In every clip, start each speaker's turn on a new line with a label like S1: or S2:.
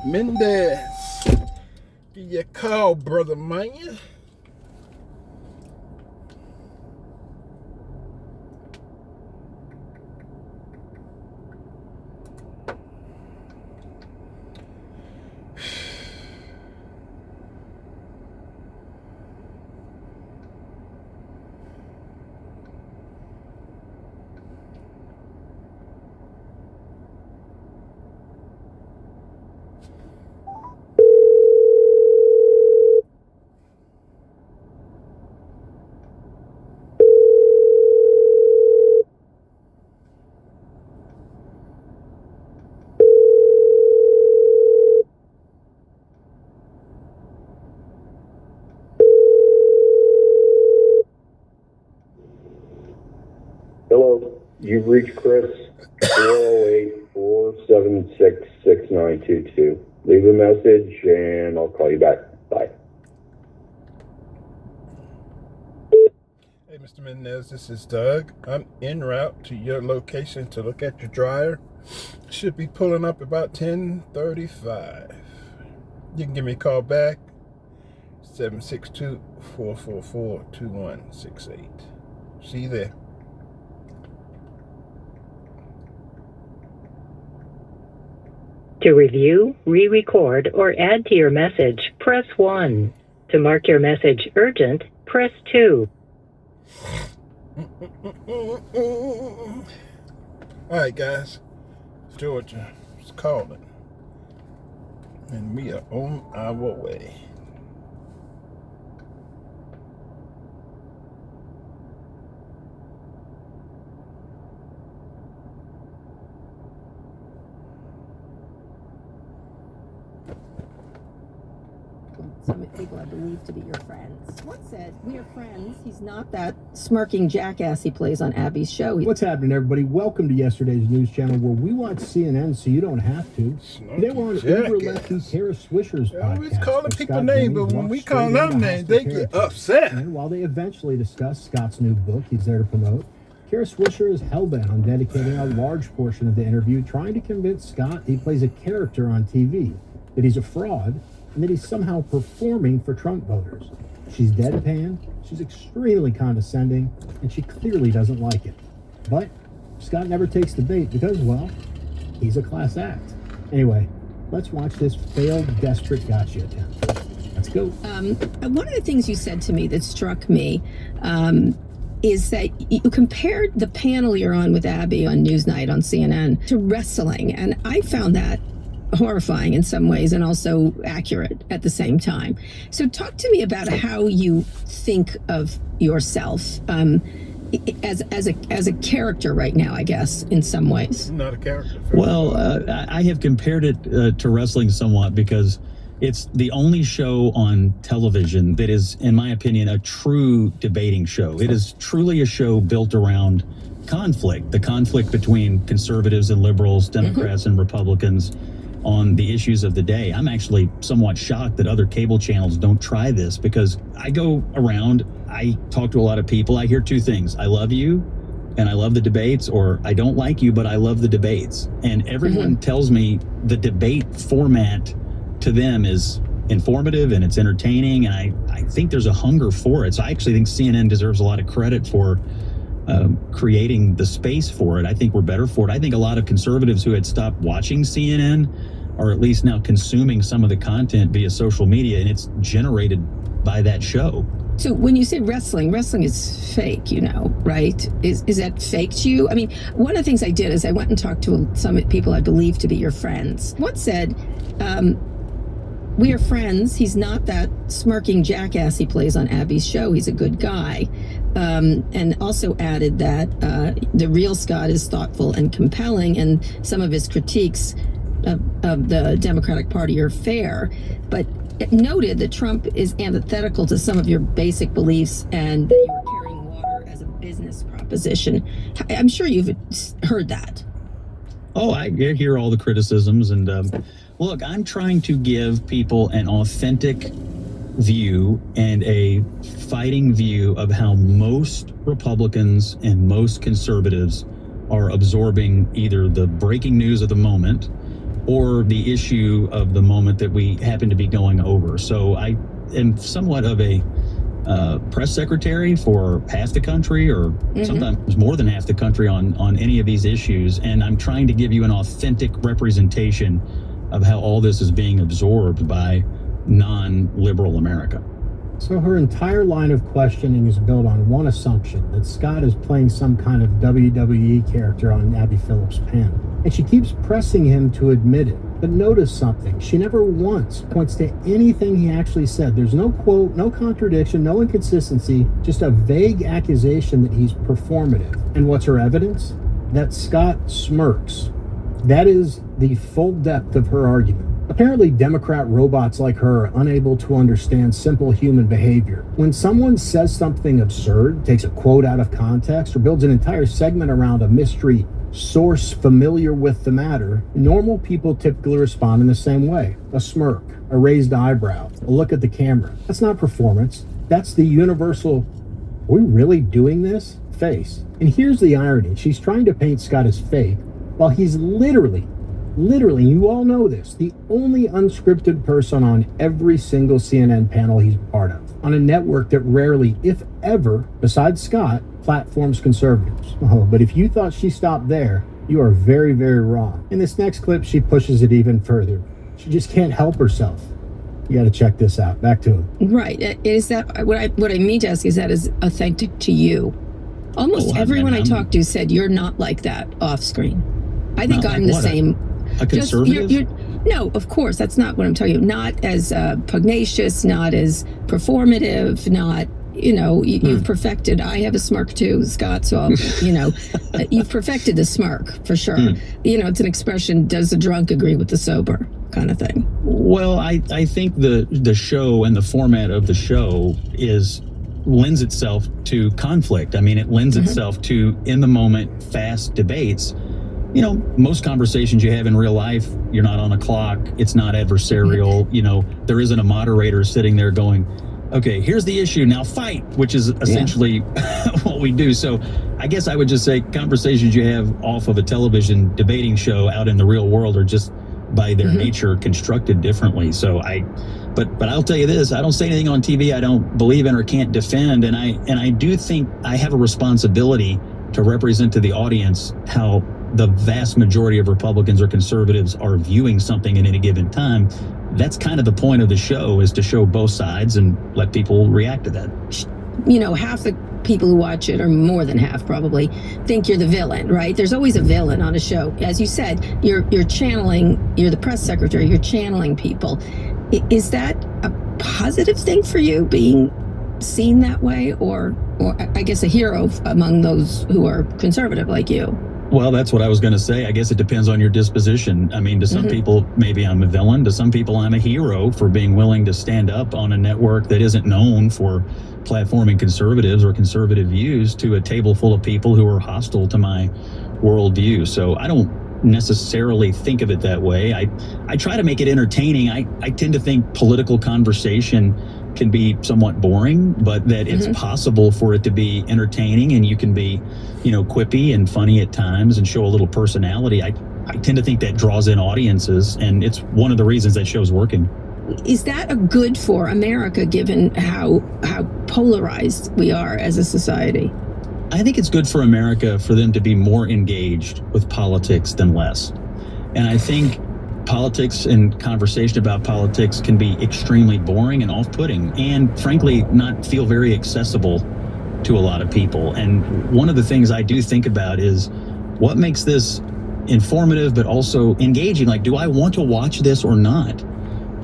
S1: Mendez. Give you a call, brother man.
S2: Hello, you've reached Chris, 408-476-6922. Leave a message and I'll call you back. Bye.
S1: Hey, Mr. Mendez, this is Doug. I'm en route to your location to look at your dryer. Should be pulling up about 10:35. You can give me a call back, 762-444-2168. See you there.
S3: To review, re-record, or add to your message, press 1. To mark your message urgent, press 2.
S1: Alright, guys. Georgia is calling. And we are on our way.
S4: Some people I believe to be your friends. One said, "We are friends. He's not that smirking jackass he plays on Abby's show."
S5: What's happening, everybody? Welcome to yesterday's news channel, where we watch CNN so you don't have to. Today we're on Uber Lefty Kara Swisher's podcast.
S1: Always calling
S5: where
S1: people
S5: Scott
S1: names,
S5: Jennings
S1: but when
S5: walks
S1: we call
S5: straight
S1: them
S5: into
S1: names, they
S5: hostile
S1: get
S5: territory.
S1: upset.
S5: And while they eventually discuss Scott's new book he's there to promote, Kara Swisher is hellbent on dedicating a large portion of the interview trying to convince Scott he plays a character on TV, that he's a fraud, and that he's somehow performing for Trump voters. She's deadpan, she's extremely condescending, and she clearly doesn't like it. But Scott never takes the bait because, well, he's a class act. Anyway, let's watch this failed, desperate gotcha attempt. Let's go.
S4: One of the things you said to me that struck me is that you compared the panel you're on with Abby on Newsnight on CNN to wrestling, and I found that horrifying in some ways and also accurate at the same time. So talk to me about how you think of yourself as a character right now, I guess, in some ways.
S1: Not a character.
S6: Well, I have compared it to wrestling somewhat because it's the only show on television that is, in my opinion, a true debating show. It is truly a show built around conflict, the conflict between conservatives and liberals, Democrats and Republicans on the issues of the day. I'm actually somewhat shocked that other cable channels don't try this, because I go around, I talk to a lot of people, I hear two things: I love you and I love the debates, or I don't like you but I love the debates. And everyone tells me the debate format to them is informative and it's entertaining, and I think there's a hunger for it. So I actually think CNN deserves a lot of credit for creating the space for it. I think we're better for it. I think a lot of conservatives who had stopped watching CNN are at least now consuming some of the content via social media, and it's generated by that show.
S4: So when you say wrestling is fake, right? Is that fake to you? I mean, one of the things I did is I went and talked to some people I believe to be your friends. One said, "We are friends. He's not that smirking jackass he plays on Abby's show. He's a good guy." And also added that the real Scott is thoughtful and compelling, and some of his critiques of the Democratic Party are fair. But it noted that Trump is antithetical to some of your basic beliefs, and that you are carrying water as a business proposition. I'm sure you've heard that.
S6: Oh, I hear all the criticisms, and look, I'm trying to give people an authentic view and a fighting view of how most Republicans and most conservatives are absorbing either the breaking news of the moment or the issue of the moment that we happen to be going over. So I am somewhat of a press secretary for half the country, or sometimes more than half the country on any of these issues. And I'm trying to give you an authentic representation of how all this is being absorbed by non-liberal America.
S5: So her entire line of questioning is built on one assumption, that Scott is playing some kind of WWE character on Abby Phillips' panel. And she keeps pressing him to admit it. But notice something. She never once points to anything he actually said. There's no quote, no contradiction, no inconsistency, just a vague accusation that he's performative. And what's her evidence? That Scott smirks. That is the full depth of her argument. Apparently, Democrat robots like her are unable to understand simple human behavior. When someone says something absurd, takes a quote out of context, or builds an entire segment around a mystery source familiar with the matter, normal people typically respond in the same way. A smirk, a raised eyebrow, a look at the camera. That's not performance. That's the universal, are we really doing this? Face. And here's the irony. She's trying to paint Scott as fake, while he's literally, you all know this, the only unscripted person on every single CNN panel he's part of, on a network that rarely, if ever, besides Scott, platforms conservatives. Oh, but if you thought she stopped there, you are very, very wrong. In this next clip, she pushes it even further. She just can't help herself. You got to check this out. Back to it.
S4: Right. Is that what I mean to ask? Is that is authentic to you? Almost everyone I talked to said you're not like that off screen. I think I'm the same.
S6: A conservative?
S4: No, of course, that's not what I'm talking about. Not as pugnacious, not as performative, not, you've perfected. I have a smirk too, Scott, so I'll, you've perfected the smirk for sure. It's an expression, does the drunk agree with the sober kind of thing.
S6: Well, I think the show and the format of the show lends itself to conflict. I mean, it lends itself to in the moment fast debates. Most conversations you have in real life, you're not on a clock. It's not adversarial. There isn't a moderator sitting there going, okay, here's the issue, now fight, which is essentially what we do. So I guess I would just say conversations you have off of a television debating show out in the real world are just by their nature constructed differently. So but I'll tell you this, I don't say anything on TV I don't believe in or can't defend. And I do think I have a responsibility to represent to the audience how the vast majority of Republicans or conservatives are viewing something at any given time. That's kind of the point of the show, is to show both sides and let people react to that.
S4: Half the people who watch it, or more than half probably, think you're the villain, right? There's always a villain on a show. As you said, you're channeling, you're the press secretary, you're channeling people. Is that a positive thing for you, being seen that way, or I guess a hero among those who are conservative like you?
S6: Well, that's what I was going to say. I guess it depends on your disposition. I mean, to some people, maybe I'm a villain. To some people, I'm a hero for being willing to stand up on a network that isn't known for platforming conservatives or conservative views to a table full of people who are hostile to my worldview. So I don't necessarily think of it that way. I try to make it entertaining. I tend to think political conversation can be somewhat boring, but that it's possible for it to be entertaining, and you can be, quippy and funny at times and show a little personality. I tend to think that draws in audiences, and it's one of the reasons that show's working.
S4: Is that a good for America, given how polarized we are as a society?
S6: I think it's good for America for them to be more engaged with politics than less. And I think politics and conversation about politics can be extremely boring and off-putting, and frankly, not feel very accessible to a lot of people. And one of the things I do think about is what makes this informative but also engaging. Like, do I want to watch this or not?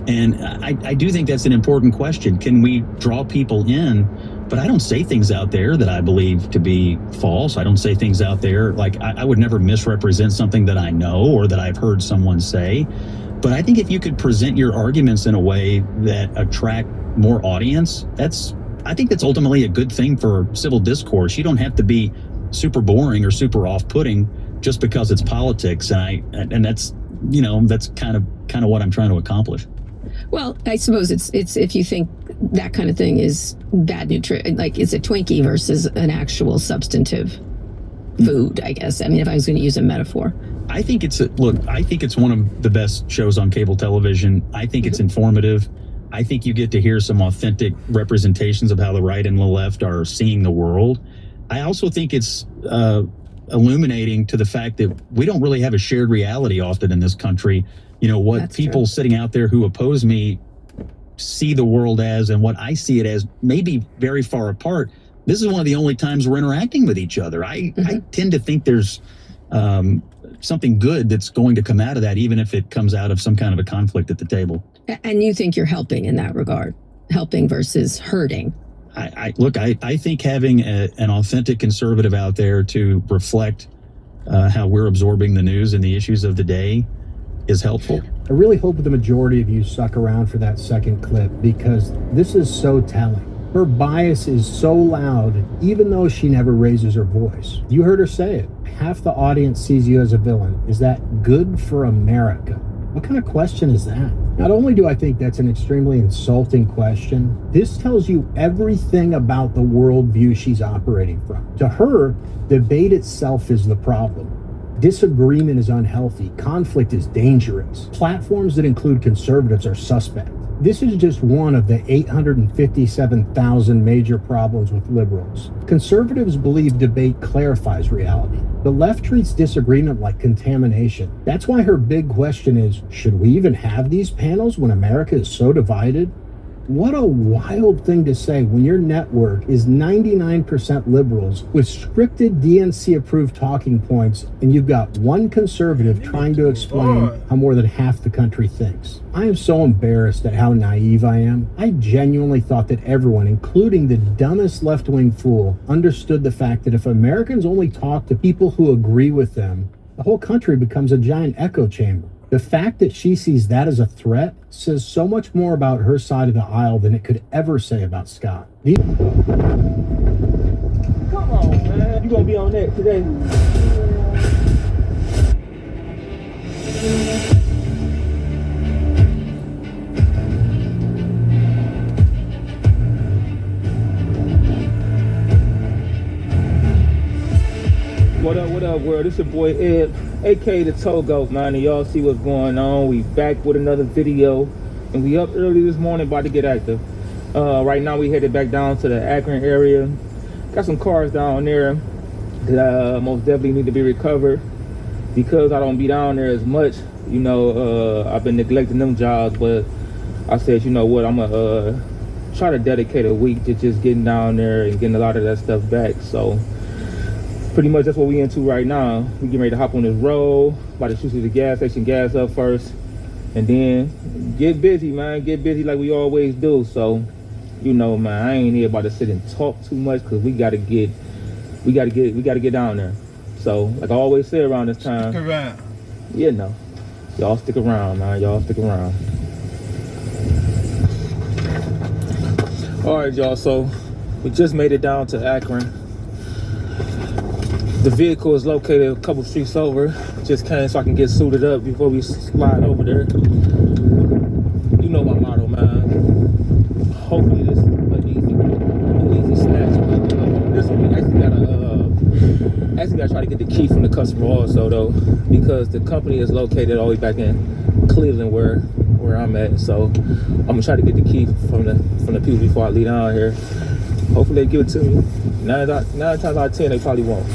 S6: And I do think that's an important question. Can we draw people in? But I don't say things out there that I believe to be false. I don't say things out there, like I would never misrepresent something that I know or that I've heard someone say. But I think if you could present your arguments in a way that attract more audience, I think that's ultimately a good thing for civil discourse. You don't have to be super boring or super off-putting just because it's politics. And that's kind of what I'm trying to accomplish.
S4: Well, I suppose it's if you think that kind of thing is bad nutrition, like it's a Twinkie versus an actual substantive food, I guess. I mean, if I was going to use a metaphor.
S6: I think it's one of the best shows on cable television. I think it's informative. I think you get to hear some authentic representations of how the right and the left are seeing the world. I also think it's illuminating to the fact that we don't really have a shared reality often in this country. You know, what
S4: That's
S6: people
S4: true.
S6: sitting out there who oppose me see the world as, and what I see it as, maybe very far apart. This is one of the only times we're interacting with each other. I tend to think there's something good that's going to come out of that, even if it comes out of some kind of a conflict at the table.
S4: And you think you're helping in that regard, helping versus hurting.
S6: I think having an authentic conservative out there to reflect how we're absorbing the news and the issues of the day is helpful.
S5: I really hope the majority of you stuck around for that second clip, because this is so telling. Her bias is so loud, even though she never raises her voice. You heard her say it. Half the audience sees you as a villain. Is that good for America? What kind of question is that? Not only do I think that's an extremely insulting question, this tells you everything about the worldview she's operating from. To her, debate itself is the problem. Disagreement is unhealthy. Conflict is dangerous. Platforms that include conservatives are suspect. This is just one of the 857,000 major problems with liberals. Conservatives believe debate clarifies reality. The left treats disagreement like contamination. That's why her big question is, should we even have these panels when America is so divided? What a wild thing to say when your network is 99% liberals with scripted DNC-approved talking points, and you've got one conservative trying to explain how more than half the country thinks. I am so embarrassed at how naive I am. I genuinely thought that everyone, including the dumbest left-wing fool, understood the fact that if Americans only talk to people who agree with them, the whole country becomes a giant echo chamber. The fact that she sees that as a threat says so much more about her side of the aisle than it could ever say about Scott.
S7: Come on, man. You gonna be on that today? What up, world? It's your boy Ed, aka the Togo, man, and y'all see what's going on. We back with another video, and we up early this morning about to get active. Right now we headed back down to the Akron area. Got some cars down there that most definitely need to be recovered, because I don't be down there as much. You know, I've been neglecting them jobs, but I said, you know what, I'm gonna try to dedicate a week to just getting down there and getting a lot of that stuff back. So pretty much that's what we into right now. We getting ready to hop on this road, about to shoot to the gas station, gas up first, and then get busy, man. Get busy like we always do. So, you know, man, I ain't here about to sit and talk too much, because we gotta get down there. So, like I always say around this time,
S1: Stick around.
S7: you know, y'all stick around, man. Y'all stick around. All right, y'all. So we just made it down to Akron. The vehicle is located a couple streets over. Just came so I can get suited up before we slide over there. You know my motto, man. Hopefully this is an easy snatch. This one, we actually gotta try to get the key from the customer also, though, because the company is located all the way back in Cleveland, where I'm at. So I'm gonna try to get the key from the people before I leave down here. Hopefully they give it to me. 9 times out of 10 they probably won't.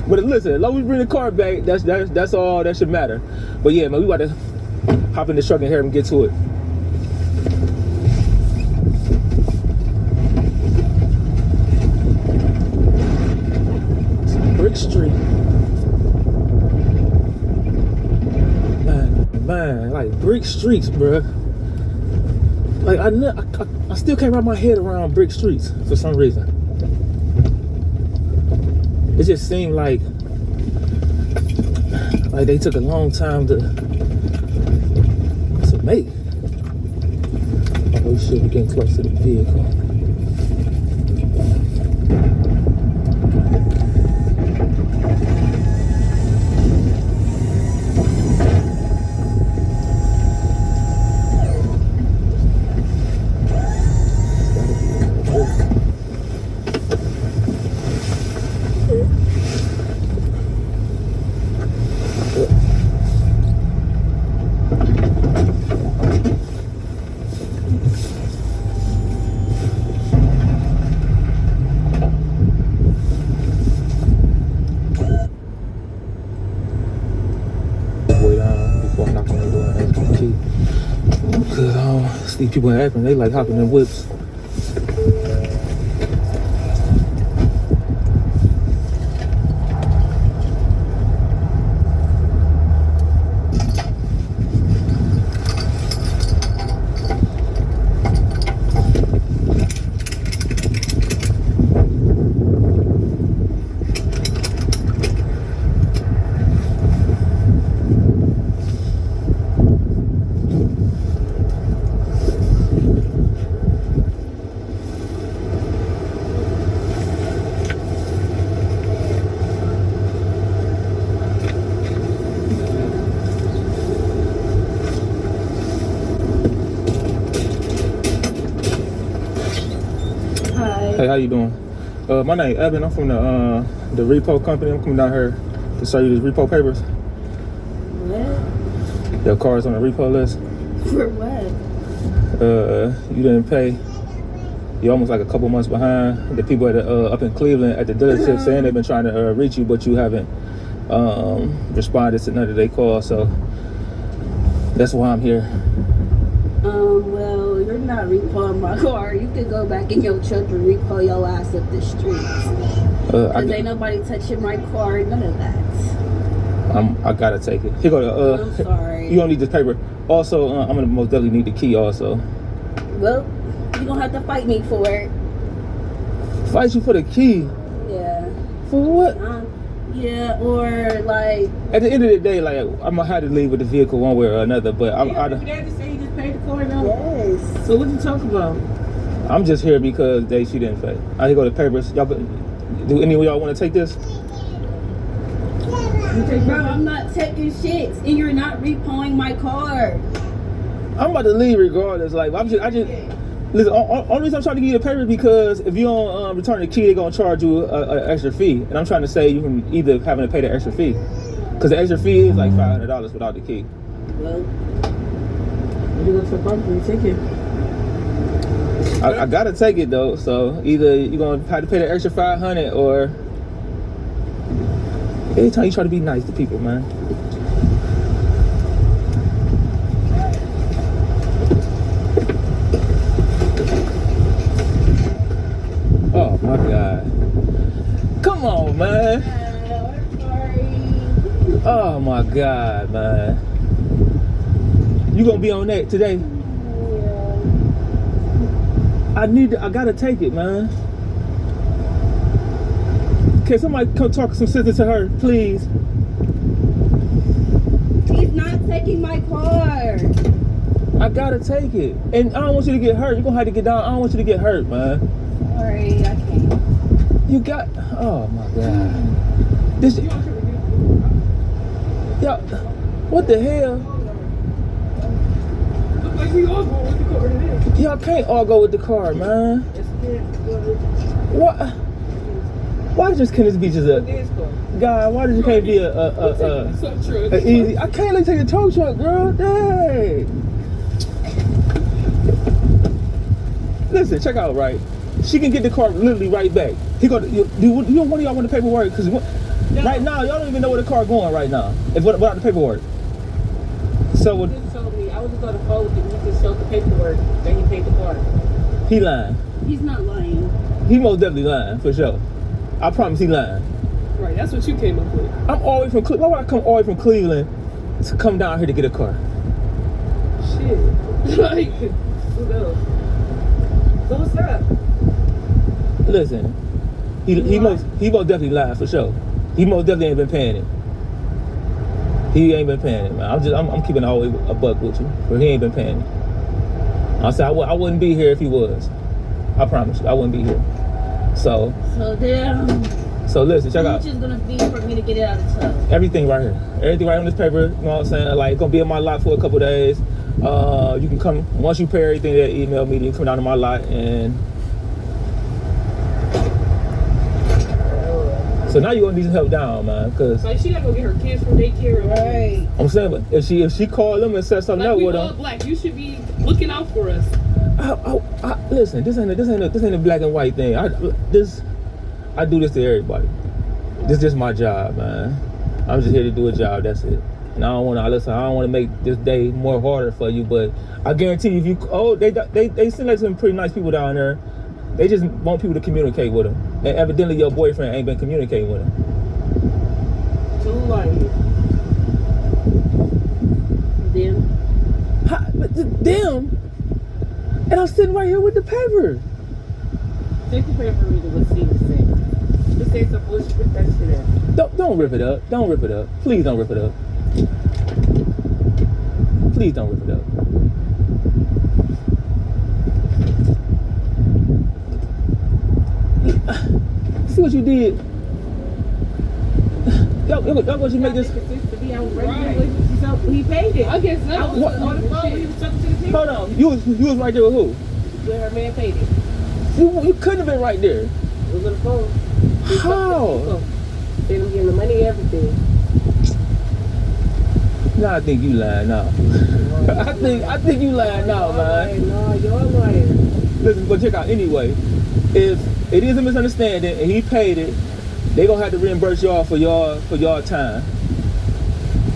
S7: But listen, as long as we bring the car back, that's all that should matter. But yeah, man, we about to hop in the truck and here and get to it. Brick Street. Man, like brick streets, bruh. Like I still can't wrap my head around brick streets for some reason. It just seemed like they took a long time to make. Oh shit, we're getting close to the vehicle. These people in Akron, they like hopping in whips. Hey, how you doing? My name Evan. I'm from the repo company. I'm coming down here to sell you these repo papers.
S8: What?
S7: Your car's on the repo list.
S8: For what?
S7: You didn't pay. You're almost like a couple months behind. The people at up in Cleveland at the dealership saying they've been trying to reach you, but you haven't responded to none of their calls. So that's why I'm here.
S8: Well, you're not repoing my car. You could go back in your truck and repo your ass up the street. Cause ain't nobody touching my car, none of that.
S7: I gotta take it. Here go the.
S8: I'm sorry.
S7: You don't need this paper. Also, I'm gonna most definitely need the key. Also.
S8: Well, you gonna have to fight me for it.
S7: Fight you for the key?
S8: Yeah.
S7: For what?
S8: Yeah, or like.
S7: At the end of the day, like I'm gonna have to leave with the vehicle one way or another. But
S8: Yes.
S9: So what you talking about?
S7: I'm just here because she didn't pay. I here go the papers. Y'all, do any of y'all want to take this?
S8: Bro, I'm not taking shit, and you're not repoing my car.
S7: I'm about to leave regardless. Like I just listen. Only reason I'm trying to give you the paper because if you don't return the key, they're gonna charge you an extra fee, and I'm trying to say you can either having to pay the extra fee because the extra fee is like $500 without the key.
S8: Well.
S9: You go to the bank and take it.
S7: I gotta take it though, so either you're gonna have to pay the extra $500 or every time you try to be nice to people, man. Oh my God. Come on, man.
S8: I'm sorry.
S7: Oh my God, man. You gonna be on that today? I gotta take it, man. Can somebody come talk some sense to her, please?
S8: He's not taking my car.
S7: I gotta take it. And I don't want you to get hurt. You're gonna have to get down. I don't want you to get hurt, man.
S8: Sorry, I can't.
S7: You got, oh my God. This, yeah, what the hell? Y'all can't all go with the car, man. What? Why just can't this be just a guy? Why just can't be a easy? I can't let you take a tow truck, girl. Dang. Listen, check out, right? She can get the car literally right back. Do one of y'all want the paperwork? Because right now y'all don't even know where the car going right now. Without the paperwork. So
S9: He just told me I was just on the phone with him. He just showed the paperwork that he paid the car.
S7: he lying.
S8: He's not lying.
S7: He most definitely lying for sure. I promise he lying.
S9: Right, that's what you came up with.
S7: I'm all the way from Cleveland. Why would I come all the way from Cleveland to come down here to get a car?
S9: Shit. Like, who knows? So what's up?
S7: Listen, he most definitely lied for sure. He most definitely ain't been paying it. He ain't been paying it, man. I'm keeping it always a buck with you, but he ain't been paying it. I said I wouldn't be here if he was. I promise you, I wouldn't be here. So
S8: damn.
S7: So listen, check out.
S8: How much is gonna be for me to get it out of the tub?
S7: Everything right here. Everything right on this paper. You know what I'm saying? Like, it's gonna be in my lot for a couple days. You can come once you pay everything. That email me. You can come down to my lot and. So now you're gonna need some help down, man, because
S9: like she gotta go get her kids from daycare,
S8: right?
S7: I'm saying, but if she called them and set something
S9: like
S7: up
S9: we
S7: with
S9: all
S7: them,
S9: black, you should be looking out for us.
S7: Listen, this ain't a black and white thing. I do this to everybody. This is my job, man. I'm just here to do a job. That's it. And I don't want to make this day more harder for you, but I guarantee you, if you they seem like some pretty nice people down there. They just want people to communicate with them, and evidently your boyfriend ain't been communicating with them.
S9: Too late.
S7: Them, and I'm sitting right here with the paper.
S9: Take the paper and read it. Let's see what it says. Just say some bullshit. Rip that shit out.
S7: Don't rip it up. Don't rip it up. Please don't rip it up. Please don't rip it up. See what you did? Y'all what you make this?
S9: He paid it. I guess so. I was on the phone. He was talking to the people.
S7: Hold on. You was right there with who?
S9: Where her man paid it.
S7: You couldn't have been right there.
S9: It was on the phone.
S7: How?
S9: They don't give him the money, everything.
S7: Nah, I think you lying now. I think you lying now, man.
S9: No, you're lying.
S7: Listen, but check out anyway. If it is a misunderstanding and he paid it, they gonna have to reimburse y'all for y'all time.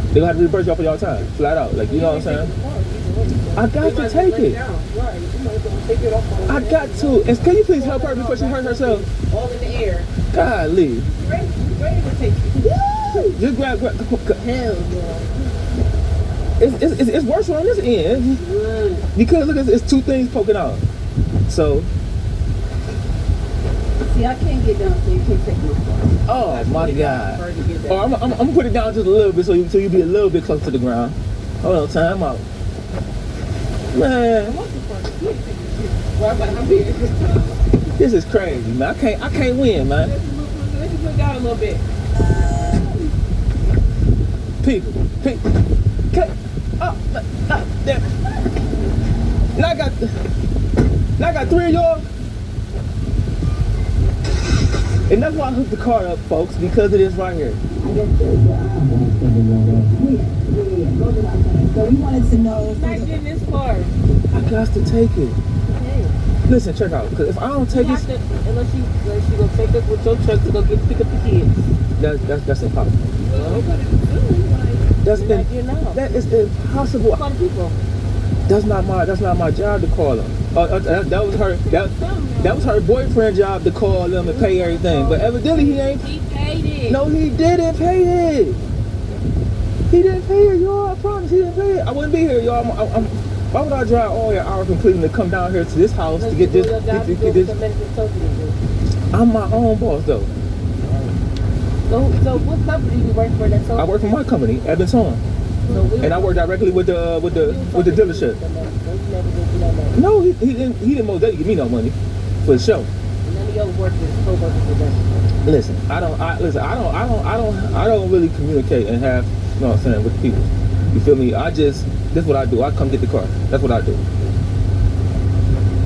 S7: They gonna have to reimburse y'all for y'all time, flat out. Like, you know what I'm saying? I got to take it. I got to. And can you please help her before she hurt herself?
S9: All in the air.
S7: Golly.
S9: Ready to take it.
S7: Just grab.
S9: Hell no.
S7: It's worse on this end because look, it's two things poking out. So.
S8: See, I can't get down so you can't take my car.
S7: Oh my God. Oh, I'm gonna put it down just a little bit so you be a little bit close to the ground. Hold on, time out. Man. This is crazy, man. I can't win, man.
S9: Let's put it down a little bit.
S7: People. Okay. There. Now I got three of y'all. And that's why I hooked the car up, folks, because it is right here.
S10: So we wanted to know.
S9: It's not getting this car.
S7: I got to take it.
S9: Okay.
S7: Listen, check out. Because if I don't take it,
S9: unless you gonna take us with your truck to go pick up the kids.
S7: that's impossible. That is impossible.
S9: Call the people.
S7: That's not my job to call them. That was her boyfriend's job to call them and pay everything. But evidently he ain't.
S9: He paid it.
S7: No, he didn't pay it. He didn't pay it, y'all. I promise, he didn't pay it. I wouldn't be here, y'all. Why would I drive all your hours completely to come down here to this house to get this? I'm my own boss, though.
S9: So what company do you work for? That's
S7: I work for my company, Evans Home. And I work directly with the dealership. No, he didn't most definitely give me no money for the show.
S9: None of your co-workers with that.
S7: Listen, I don't really communicate and have, you know what I'm saying, with people. You feel me? This is what I do. I come get the car. That's what I do.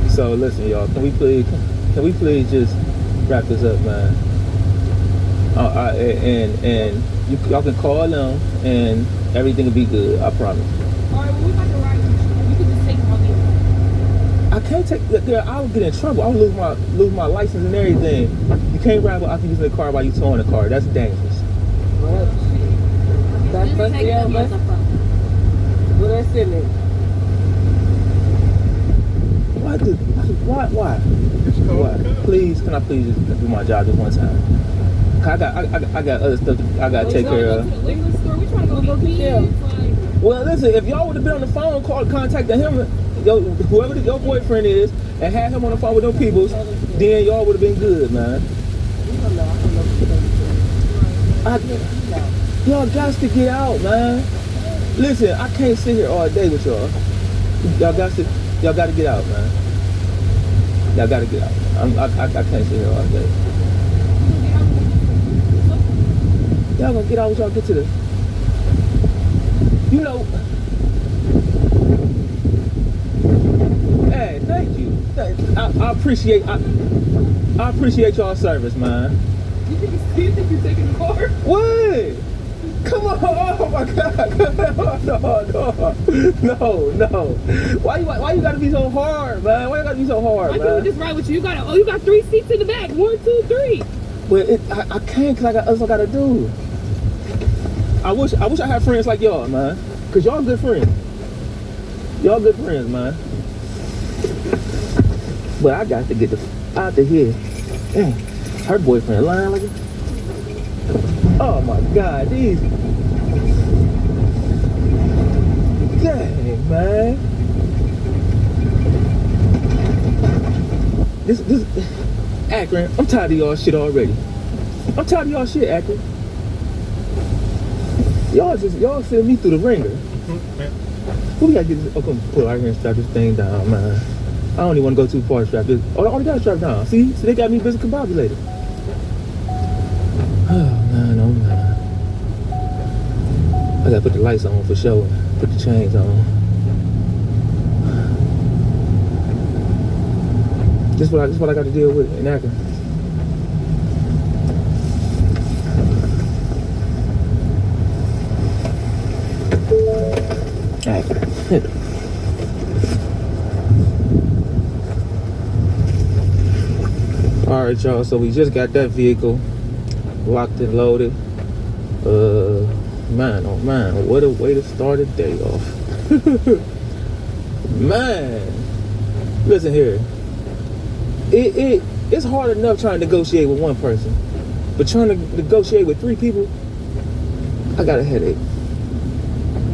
S7: So listen, y'all, can we please just wrap this up, man? And y'all can call them and everything will be good. I promise.
S9: All right, well, we got to ride. You can just take them on there.
S7: I can't take. Girl, I would get in trouble. I would lose my license and everything. You can't ride after using the car while you towing the car. That's dangerous.
S9: Well, that's first thing else. Well, that's in it.
S7: Why? Why? Please, can I please just do my job just one time? I got other stuff I got to take care of. Well, listen, if y'all would have been on the phone, contacted him, whoever your boyfriend is, and had him on the phone with them peoples, then y'all would have been good, man. Y'all got to get out, man. Listen, I can't sit here all day with y'all. Y'all got to get out, man. Y'all got to get out. I can't sit here all day. Y'all gonna get out when y'all get to the, you know. Hey, thank you. I appreciate y'all's service, man.
S9: You think you're taking the car?
S7: What? Come on! Oh my God! No! Why you gotta be so hard, man? Why you gotta be so hard, man?
S9: Why can't we just ride with you? You got 3 seats in the back. 1, 2, 3.
S7: Well, I can't because I got other stuff I gotta do. I wish I had friends like y'all, man. Cause y'all good friends. Y'all good friends, man. But I got to get the out of here. Damn, her boyfriend lying like it. Oh my God, these. Dang, man. This Akron, I'm tired of y'all shit already. I'm tired of y'all shit, Akron. Y'all sending me through the ringer. Who we gotta get this? Oh, come pull out here and strap this thing down, man. I don't even want to go too far to strap this. Oh, I already got it strapped down. See? So they got me busy combobulated. Oh, man, oh, man. I gotta put the lights on for sure. Put the chains on. This is what I got to deal with in Akron. All right, y'all. So we just got that vehicle locked and loaded. Man, oh man, what a way to start a day off. Man, listen here. It's hard enough trying to negotiate with one person, but trying to negotiate with 3 people, I got a headache.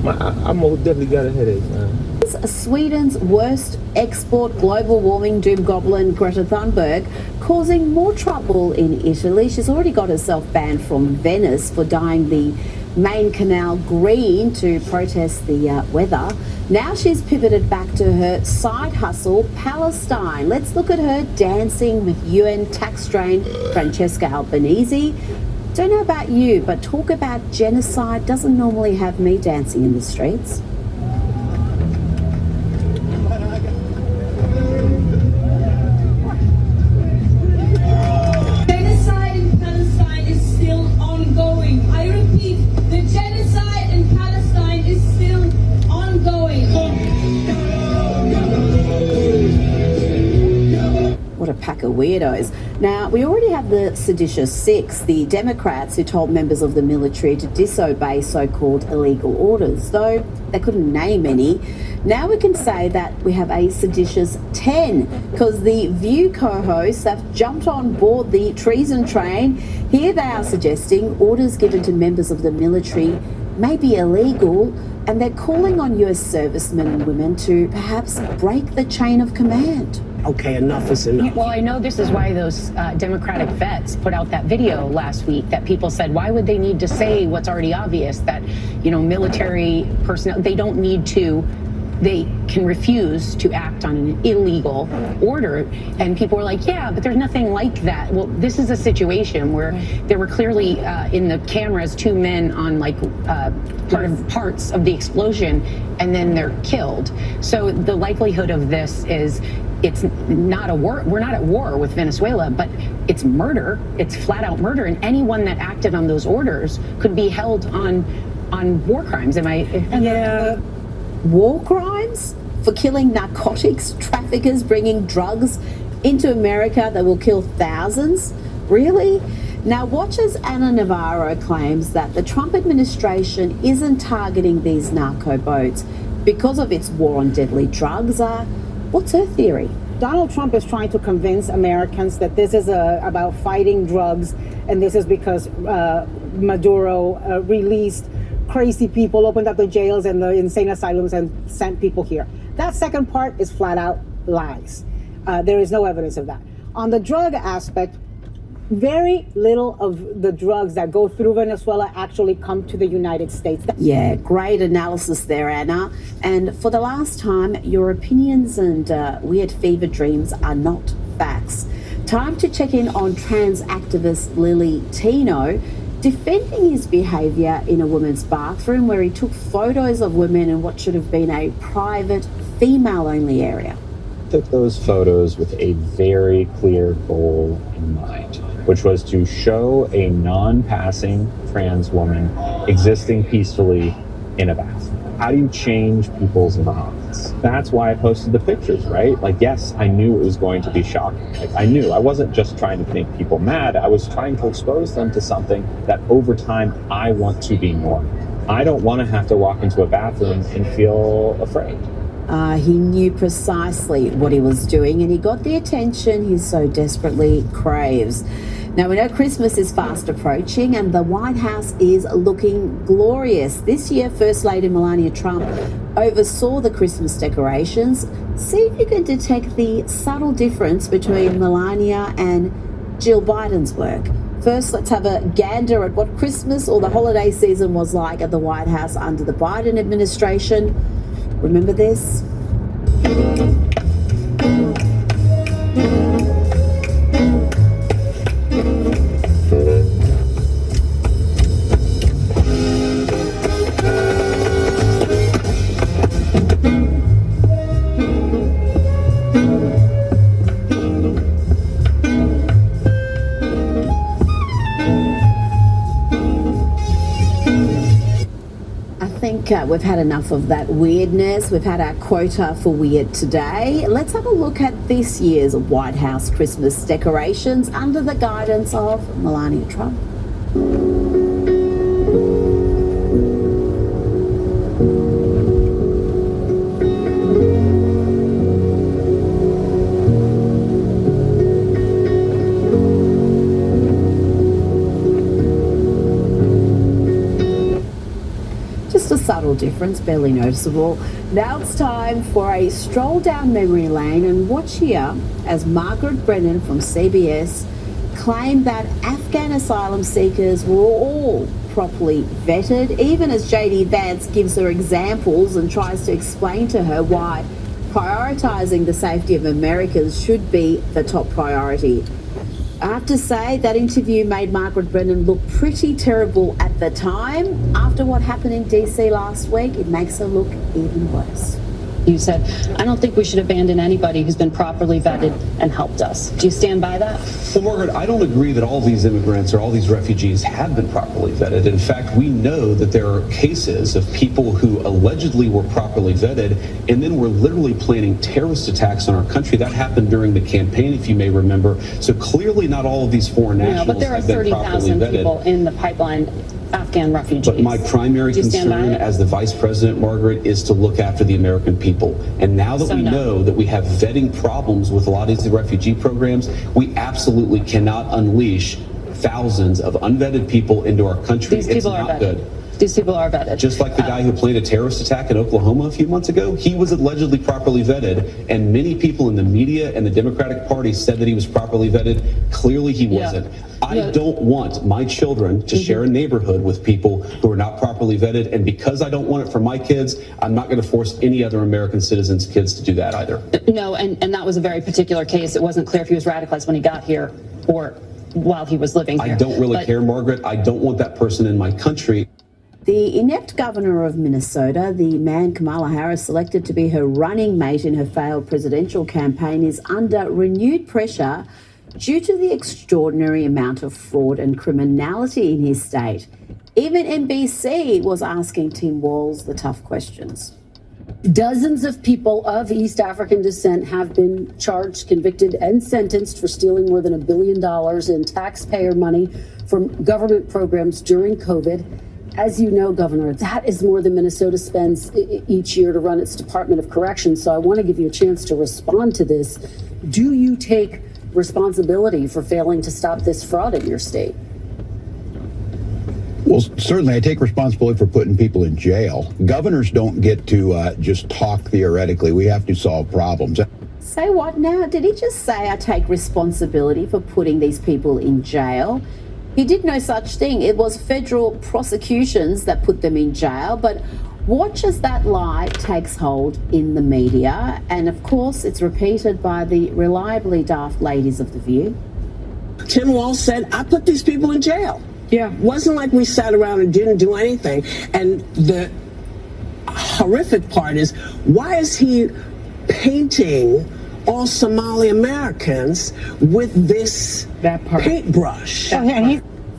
S7: I most definitely got a headache, man.
S10: Sweden's worst export global warming doom goblin Greta Thunberg causing more trouble in Italy. She's already got herself banned from Venice for dyeing the main canal green to protest the weather. Now she's pivoted back to her side hustle, Palestine. Let's look at her dancing with UN tax strain Francesca Albanese. Don't know about you, but talk about genocide doesn't normally have me dancing in the streets.
S11: Genocide in Palestine is still ongoing. I repeat, the genocide in Palestine is still ongoing.
S10: What a pack of weirdos. Now, we already have the seditious 6, the Democrats who told members of the military to disobey so-called illegal orders, though they couldn't name any. Now we can say that we have a seditious 10, because the View co-hosts have jumped on board the treason train. Here they are suggesting orders given to members of the military may be illegal, and they're calling on US servicemen and women to perhaps break the chain of command.
S12: Okay, enough is enough.
S13: Well, I know this is why those Democratic vets put out that video last week that people said, why would they need to say what's already obvious, that, you know, military personnel, they don't need to, they can refuse to act on an illegal order. And people were like, yeah, but there's nothing like that. Well, this is a situation where there were clearly in the cameras 2 men on like parts of the explosion, and then they're killed. So the likelihood of this is, it's not a war. We're not at war with Venezuela, but it's murder. It's flat out murder, and anyone that acted on those orders could be held on war crimes. Am I?
S10: Yeah. War crimes for killing narcotics traffickers, bringing drugs into America that will kill thousands? Really? Now, watch as Ana Navarro claims that the Trump administration isn't targeting these narco boats because of its war on deadly drugs. What's her theory?
S14: Donald Trump is trying to convince Americans that this is about fighting drugs, and this is because Maduro released crazy people, opened up the jails and the insane asylums and sent people here. That second part is flat out lies. There is no evidence of that. On the drug aspect, very little of the drugs that go through Venezuela actually come to the United States.
S10: Yeah, great analysis there, Anna. And for the last time, your opinions and weird fever dreams are not facts. Time to check in on trans activist Lily Tino, defending his behaviour in a woman's bathroom where he took photos of women in what should have been a private, female-only area.
S15: Took those photos with a very clear goal in mind, which was to show a non-passing trans woman existing peacefully in a bathroom. How do you change people's minds? That's why I posted the pictures, right? Like, yes, I knew it was going to be shocking. Like, I knew. I wasn't just trying to make people mad. I was trying to expose them to something that over time I want to be normal. I don't want to have to walk into a bathroom and feel afraid.
S10: He knew precisely what he was doing, and he got the attention he so desperately craves. Now, we know Christmas is fast approaching and the White House is looking glorious. This year, First Lady Melania Trump oversaw the Christmas decorations. See if you can detect the subtle difference between Melania and Jill Biden's work. First, let's have a gander at what Christmas or the holiday season was like at the White House under the Biden administration. Remember this? We've had enough of that weirdness. We've had our quota for weird today. Let's have a look at this year's White House Christmas decorations under the guidance of Melania Trump. Subtle difference, barely noticeable. Now it's time for a stroll down memory lane and watch here as Margaret Brennan from CBS claimed that Afghan asylum seekers were all properly vetted, even as JD Vance gives her examples and tries to explain to her why prioritising the safety of Americans should be the top priority. I have to say that interview made Margaret Brennan look pretty terrible at the time. After what happened in DC last week, it makes her look even worse.
S12: You said, I don't think we should abandon anybody who's been properly vetted and helped us. Do you stand by that?
S16: Well, Margaret, I don't agree that all these immigrants or all these refugees have been properly vetted. In fact, we know that there are cases of people who allegedly were properly vetted and then were literally planning terrorist attacks on our country. That happened during the campaign, if you may remember. So clearly not all of these foreign nationals
S12: but there are
S16: have been properly
S12: 30,000
S16: vetted.
S12: people in the pipeline, Afghan refugees.
S16: But my primary concern as the vice president, Margaret, is to look after the American people. And now that we know that we have vetting problems with a lot of these refugee programs, we absolutely cannot unleash thousands of unvetted people into our country.
S12: These people are vetted.
S16: Good.
S12: These people are vetted.
S16: Just like the guy who planned a terrorist attack in Oklahoma a few months ago, he was allegedly properly vetted, and many people in the media and the Democratic Party said that he was properly vetted. Clearly he wasn't. I don't want my children to share a neighborhood with people who are not properly vetted, and because I don't want it for my kids, I'm not going to force any other American citizens' kids to do that either.
S12: No, and that was a very particular case. It wasn't clear if he was radicalized when he got here or while he was living here.
S16: I don't really care, Margaret. I don't want that person in my country.
S10: The inept governor of Minnesota, the man Kamala Harris selected to be her running mate in her failed presidential campaign, is under renewed pressure due to the extraordinary amount of fraud and criminality in his state. Even NBC was asking Tim Walz the tough questions.
S17: Dozens of people of East African descent have been charged, convicted, and sentenced for stealing more than $1 billion in taxpayer money from government programs during COVID. As you know, Governor, that is more than Minnesota spends each year to run its Department of Corrections. So I want to give you a chance to respond to this. Do you take responsibility for failing to stop this fraud in your state?
S18: Well, certainly I take responsibility for putting people in jail. Governors don't get to just talk theoretically. We have to solve problems.
S10: Say what now? Did he just say I take responsibility for putting these people in jail? He did no such thing. It was federal prosecutions that put them in jail. But watch as that lie takes hold in the media. And of course, it's repeated by the reliably daft ladies of The View.
S19: Tim Walz said, I put these people in jail. Yeah. Wasn't like we sat around and didn't do anything. And the horrific part is, why is he painting all Somali Americans with this paintbrush?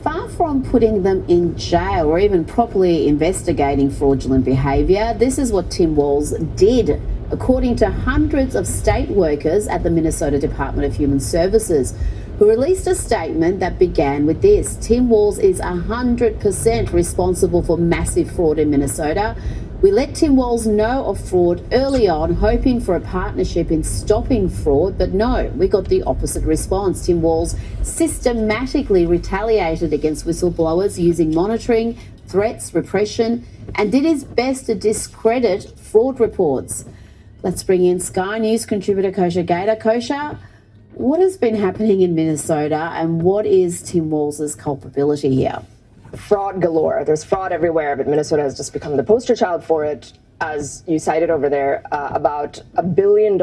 S10: Far from putting them in jail or even properly investigating fraudulent behaviour, this is what Tim Walz did according to hundreds of state workers at the Minnesota Department of Human Services, who released a statement that began with this: Tim Walz is 100% responsible for massive fraud in Minnesota. We let Tim Walz know of fraud early on, hoping for a partnership in stopping fraud, but no, we got the opposite response. Tim Walz systematically retaliated against whistleblowers using monitoring, threats, repression, and did his best to discredit fraud reports. Let's bring in Sky News contributor Kosha Gator. Kosha, what has been happening in Minnesota and what is Tim Walz's culpability here?
S20: Fraud galore. There's fraud everywhere, but Minnesota has just become the poster child for it. As you cited over there, about $1 billion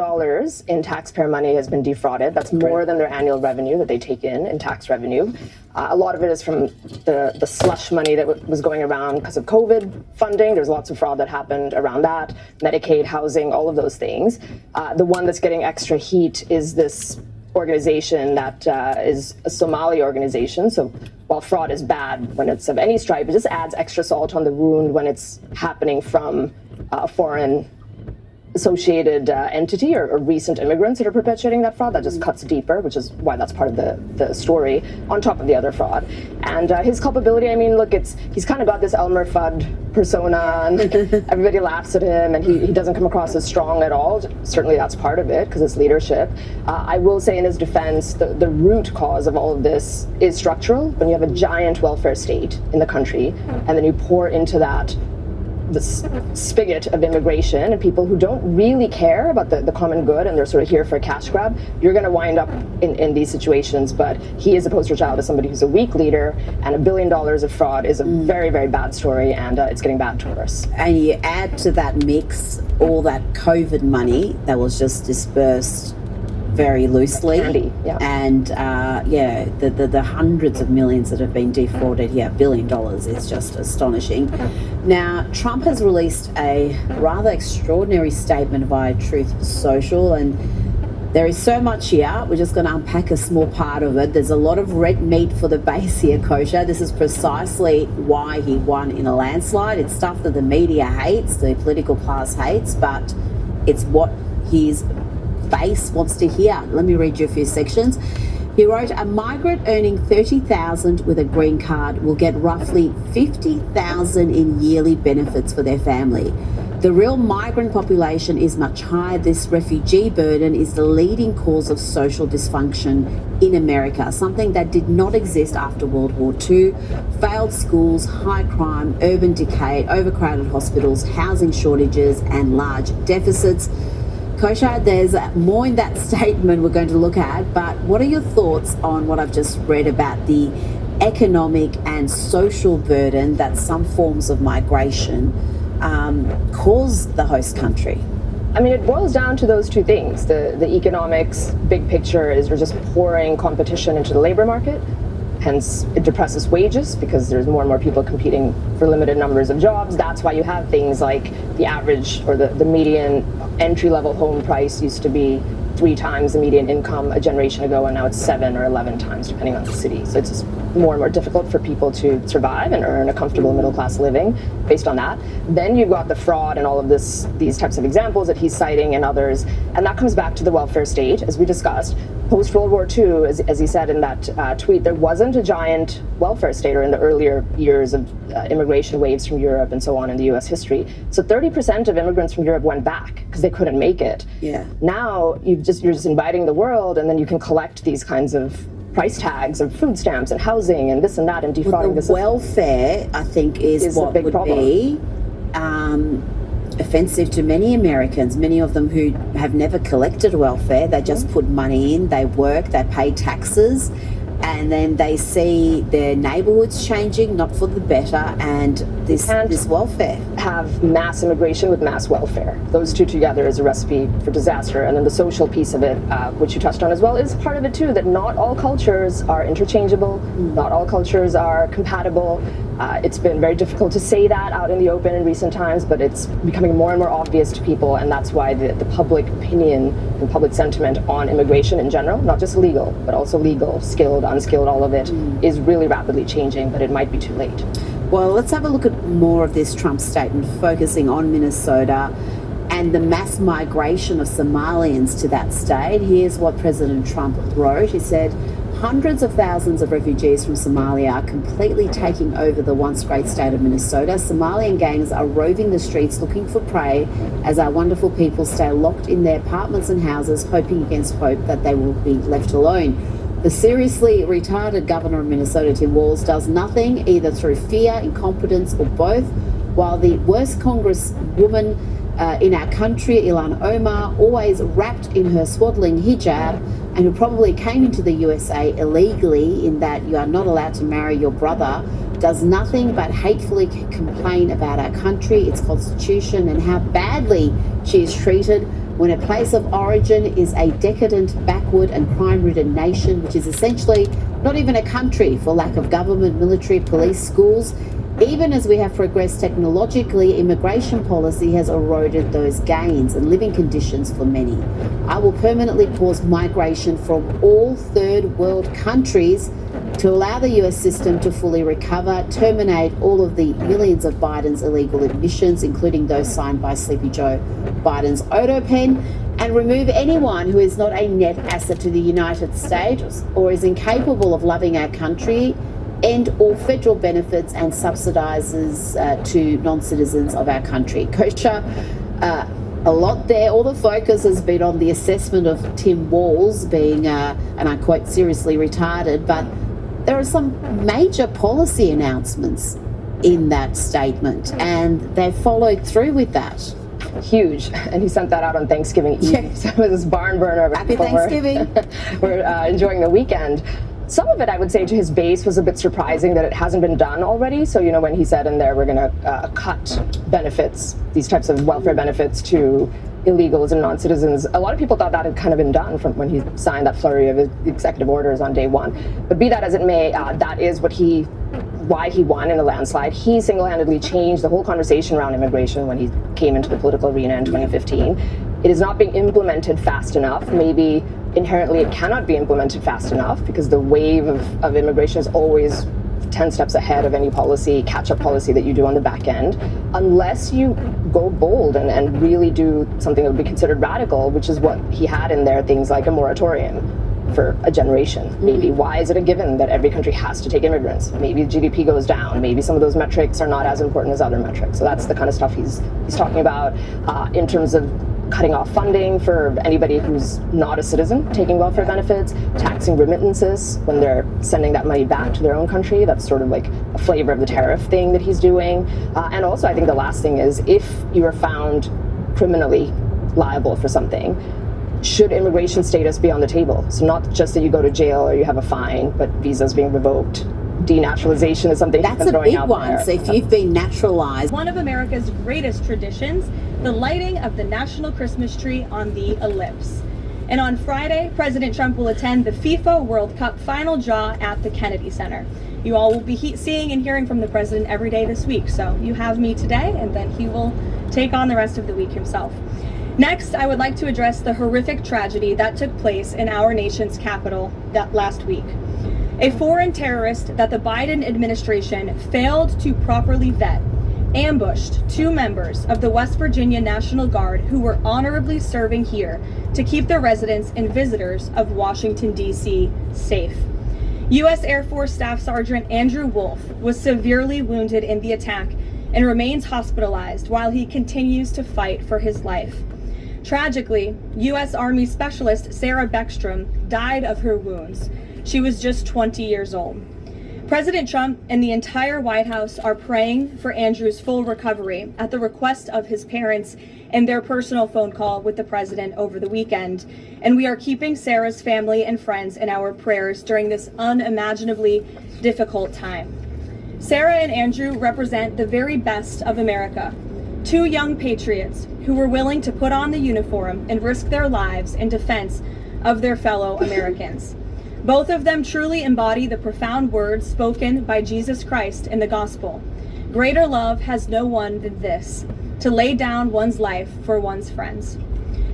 S20: in taxpayer money has been defrauded. That's more than their annual revenue that they take in tax revenue. A lot of it is from the slush money that was going around because of COVID funding. There's lots of fraud that happened around that, Medicaid, housing, all of those things. The one that's getting extra heat is this organization that is a Somali organization. So while fraud is bad when it's of any stripe, it just adds extra salt on the wound when it's happening from a foreign associated entity or recent immigrants that are perpetuating that fraud. That just cuts deeper, which is why that's part of the story, on top of the other fraud. And his culpability, I mean, look, he's kind of got this Elmer Fudd persona, and everybody laughs at him, and he doesn't come across as strong at all. Certainly that's part of it, because it's leadership. I will say in his defense, the root cause of all of this is structural. When you have a giant welfare state in the country, and then you pour into that the spigot of immigration and people who don't really care about the common good and they're sort of here for a cash grab, you're going to wind up in these situations. But he is a poster child of somebody who's a weak leader, and $1 billion of fraud is a very, very bad story, and it's getting bad to worse.
S10: And you add to that mix all that COVID money that was just dispersed very loosely, and the hundreds of millions that have been defrauded here, $1 billion, is just astonishing. Now, Trump has released a rather extraordinary statement via Truth Social, and there is so much here. We're just going to unpack a small part of it. There's a lot of red meat for the base here, Kosha. This is precisely why he won in a landslide. It's stuff that the media hates, the political class hates, but it's what his base wants to hear. Let me read you a few sections. He wrote, a migrant earning $30,000 with a green card will get roughly $50,000 in yearly benefits for their family. The real migrant population is much higher. This refugee burden is the leading cause of social dysfunction in America, something that did not exist after World War II. Failed schools, high crime, urban decay, overcrowded hospitals, housing shortages, and large deficits. Kosha, there's more in that statement we're going to look at, but what are your thoughts on what I've just read about the economic and social burden that some forms of migration cause the host country?
S20: I mean, it boils down to those two things. The economics, big picture, is you're just pouring competition into the labor market. Hence, it depresses wages because there's more and more people competing for limited numbers of jobs. That's why you have things like the average or the median entry-level home price used to be 3 times the median income a generation ago, and now it's 7 or 11 times, depending on the city. So it's just more and more difficult for people to survive and earn a comfortable middle-class living based on that. Then you've got the fraud and all of these types of examples that he's citing and others, and that comes back to the welfare state, as we discussed. Post-World War II, as he said in that tweet, there wasn't a giant welfare state, or in the earlier years of immigration waves from Europe and so on in the U.S. history. So 30% of immigrants from Europe went back because they couldn't make it.
S10: Yeah.
S20: Now you're just inviting the world, and then you can collect these kinds of price tags of food stamps and housing and this and that and defrauding the system.
S10: Welfare, I think, is what would
S20: problem.
S10: Be offensive to many Americans, many of them who have never collected welfare. They just put money in, they work, they pay taxes, and then they see their neighborhoods changing, not for the better, and this welfare.
S20: Have mass immigration with mass welfare. Those two together is a recipe for disaster. And then the social piece of it, which you touched on as well, is part of it too, that not all cultures are interchangeable, not all cultures are compatible. It's been very difficult to say that out in the open in recent times, but it's becoming more and more obvious to people, and that's why the public opinion and public sentiment on immigration in general, not just legal, but also legal, skilled, unskilled, all of it, is really rapidly changing, but it might be too late.
S10: Well, let's have a look at more of this Trump statement, focusing on Minnesota. and the mass migration of Somalians to that state. Here's what President Trump wrote. He said, hundreds of thousands of refugees from Somalia are completely taking over the once great state of Minnesota. Somalian gangs are roving the streets looking for prey as our wonderful people stay locked in their apartments and houses, hoping against hope that they will be left alone. The seriously retarded governor of Minnesota, Tim Walz, does nothing, either through fear, incompetence, or both, while the worst congresswoman in our country, Ilhan Omar, always wrapped in her swaddling hijab, and who probably came into the USA illegally in that you are not allowed to marry your brother, does nothing but hatefully complain about our country, its constitution, and how badly she is treated when her place of origin is a decadent, backward and crime-ridden nation, which is essentially not even a country for lack of government, military, police, schools. Even as we have progressed technologically, immigration policy has eroded those gains and living conditions for many. I will permanently pause migration from all third world countries to allow the US system to fully recover, terminate all of the millions of Biden's illegal admissions, including those signed by Sleepy Joe Biden's auto pen, and remove anyone who is not a net asset to the United States or is incapable of loving our country, end all federal benefits and subsidizes to non-citizens of our country. Kosher, a lot there. All the focus has been on the assessment of Tim Walz being, and I quote, seriously retarded, but there are some major policy announcements in that statement, and they followed through with that.
S20: Huge, and he sent that out on Thanksgiving Eve. So it was this barn burner.
S10: Happy Thanksgiving.
S20: We're enjoying the weekend. Some of it, I would say, to his base was a bit surprising that it hasn't been done already. So, you know, when he said in there, we're going to cut benefits, these types of welfare benefits to illegals and non-citizens, a lot of people thought that had kind of been done from when he signed that flurry of executive orders on day one. But be that as it may, that is why he won in a landslide. He single-handedly changed the whole conversation around immigration when he came into the political arena in 2015. It is not being implemented fast enough. Maybe inherently it cannot be implemented fast enough because the wave of immigration is always 10 steps ahead of any policy, catch-up policy that you do on the back end, unless you go bold and really do something that would be considered radical, which is what he had in there, things like a moratorium for a generation. Maybe why is it a given that every country has to take immigrants? Maybe GDP goes down. Maybe some of those metrics are not as important as other metrics. So that's the kind of stuff he's talking about in terms of cutting off funding for anybody who's not a citizen, taking welfare benefits, taxing remittances when they're sending that money back to their own country. That's sort of like a flavor of the tariff thing that he's doing. And also, I think the last thing is, if you are found criminally liable for something, should immigration status be on the table? So not just that you go to jail or you have a fine, but visas being revoked. Denaturalization is something
S10: that's a big one. So if you've been naturalized.
S21: One of America's greatest traditions, the lighting of the National Christmas Tree on the Ellipse. And on Friday, President Trump will attend the FIFA World Cup final draw at the Kennedy Center. You all will be seeing and hearing from the president every day this week. So you have me today, and then he will take on the rest of the week himself. Next, I would like to address the horrific tragedy that took place in our nation's capital that last week. A foreign terrorist that the Biden administration failed to properly vet ambushed 2 members of the West Virginia National Guard who were honorably serving here to keep the residents and visitors of Washington, D.C. safe. U.S. Air Force Staff Sergeant Andrew Wolf was severely wounded in the attack and remains hospitalized while he continues to fight for his life. Tragically, U.S. Army Specialist Sarah Beckstrom died of her wounds. She was just 20 years old. President Trump and the entire White House are praying for Andrew's full recovery at the request of his parents and their personal phone call with the president over the weekend. And we are keeping Sarah's family and friends in our prayers during this unimaginably difficult time. Sarah and Andrew represent the very best of America. 2 young patriots who were willing to put on the uniform and risk their lives in defense of their fellow Americans. Both of them truly embody the profound words spoken by Jesus Christ in the gospel. Greater love has no one than this, to lay down one's life for one's friends.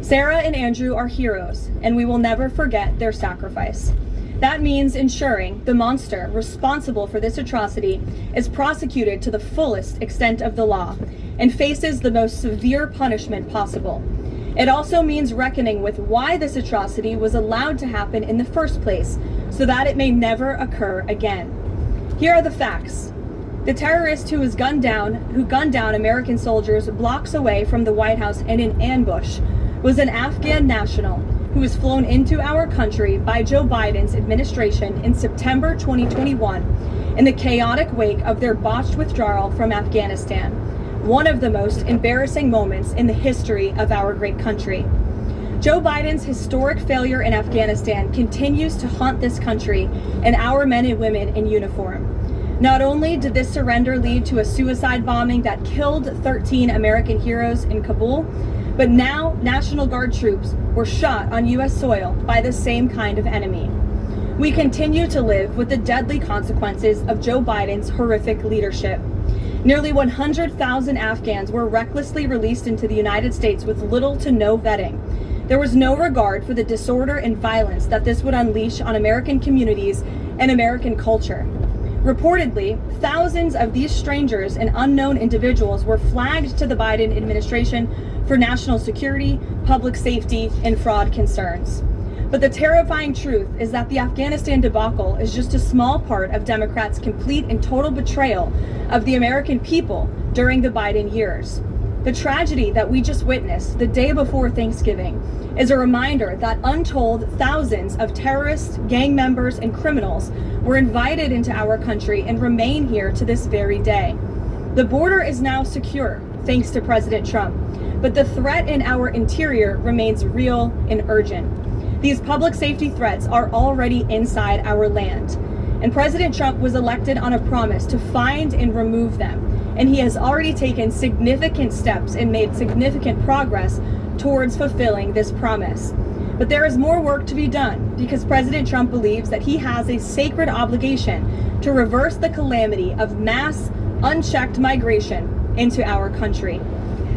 S21: Sarah and Andrew are heroes, and we will never forget their sacrifice. That means ensuring the monster responsible for this atrocity is prosecuted to the fullest extent of the law and faces the most severe punishment possible. It also means reckoning with why this atrocity was allowed to happen in the first place, so that it may never occur again. Here are the facts. The terrorist who gunned down American soldiers blocks away from the White House in an ambush was an Afghan national who was flown into our country by Joe Biden's administration in September 2021 in the chaotic wake of their botched withdrawal from Afghanistan, one of the most embarrassing moments in the history of our great country. Joe Biden's historic failure in Afghanistan continues to haunt this country and our men and women in uniform. Not only did this surrender lead to a suicide bombing that killed 13 American heroes in Kabul, but now National Guard troops were shot on U.S. soil by the same kind of enemy. We continue to live with the deadly consequences of Joe Biden's horrific leadership. Nearly 100,000 Afghans were recklessly released into the United States with little to no vetting. There was no regard for the disorder and violence that this would unleash on American communities and American culture. Reportedly, thousands of these strangers and unknown individuals were flagged to the Biden administration for national security, public safety, and fraud concerns. But the terrifying truth is that the Afghanistan debacle is just a small part of Democrats' complete and total betrayal of the American people during the Biden years. The tragedy that we just witnessed the day before Thanksgiving is a reminder that untold thousands of terrorists, gang members, and criminals were invited into our country and remain here to this very day. The border is now secure, thanks to President Trump, but the threat in our interior remains real and urgent. These public safety threats are already inside our land, and President Trump was elected on a promise to find and remove them, and he has already taken significant steps and made significant progress towards fulfilling this promise. But there is more work to be done because President Trump believes that he has a sacred obligation to reverse the calamity of mass, unchecked migration into our country.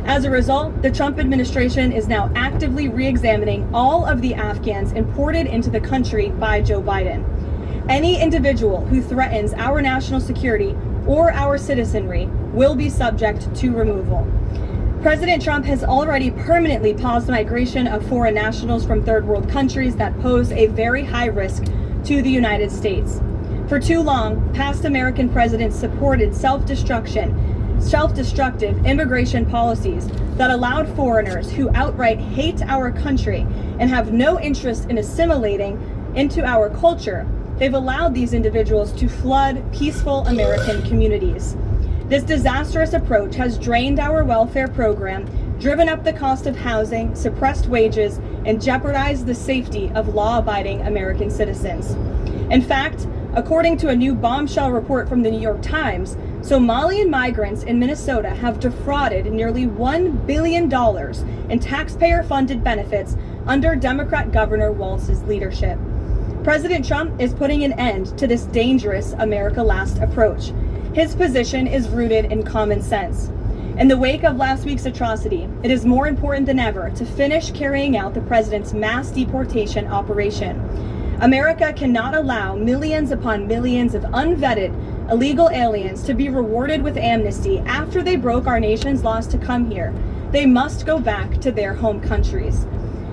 S21: As a result, the Trump administration is now actively re-examining all of the Afghans imported into the country by Joe Biden. Any individual who threatens our national security or our citizenry will be subject to removal. President Trump has already permanently paused migration of foreign nationals from third world countries that pose a very high risk to the United States. For too long, past American presidents supported self-destructive immigration policies that allowed foreigners who outright hate our country and have no interest in assimilating into our culture. They've allowed these individuals to flood peaceful American communities. This disastrous approach has drained our welfare program, driven up the cost of housing, suppressed wages, and jeopardized the safety of law-abiding American citizens. In fact, according to a new bombshell report from the New York Times, Somalian migrants in Minnesota have defrauded nearly $1 billion in taxpayer-funded benefits under Democrat Governor Walz's leadership. President Trump is putting an end to this dangerous America Last approach. His position is rooted in common sense. In the wake of last week's atrocity, it is more important than ever to finish carrying out the president's mass deportation operation. America cannot allow millions upon millions of unvetted illegal aliens to be rewarded with amnesty after they broke our nation's laws to come here. They must go back to their home countries.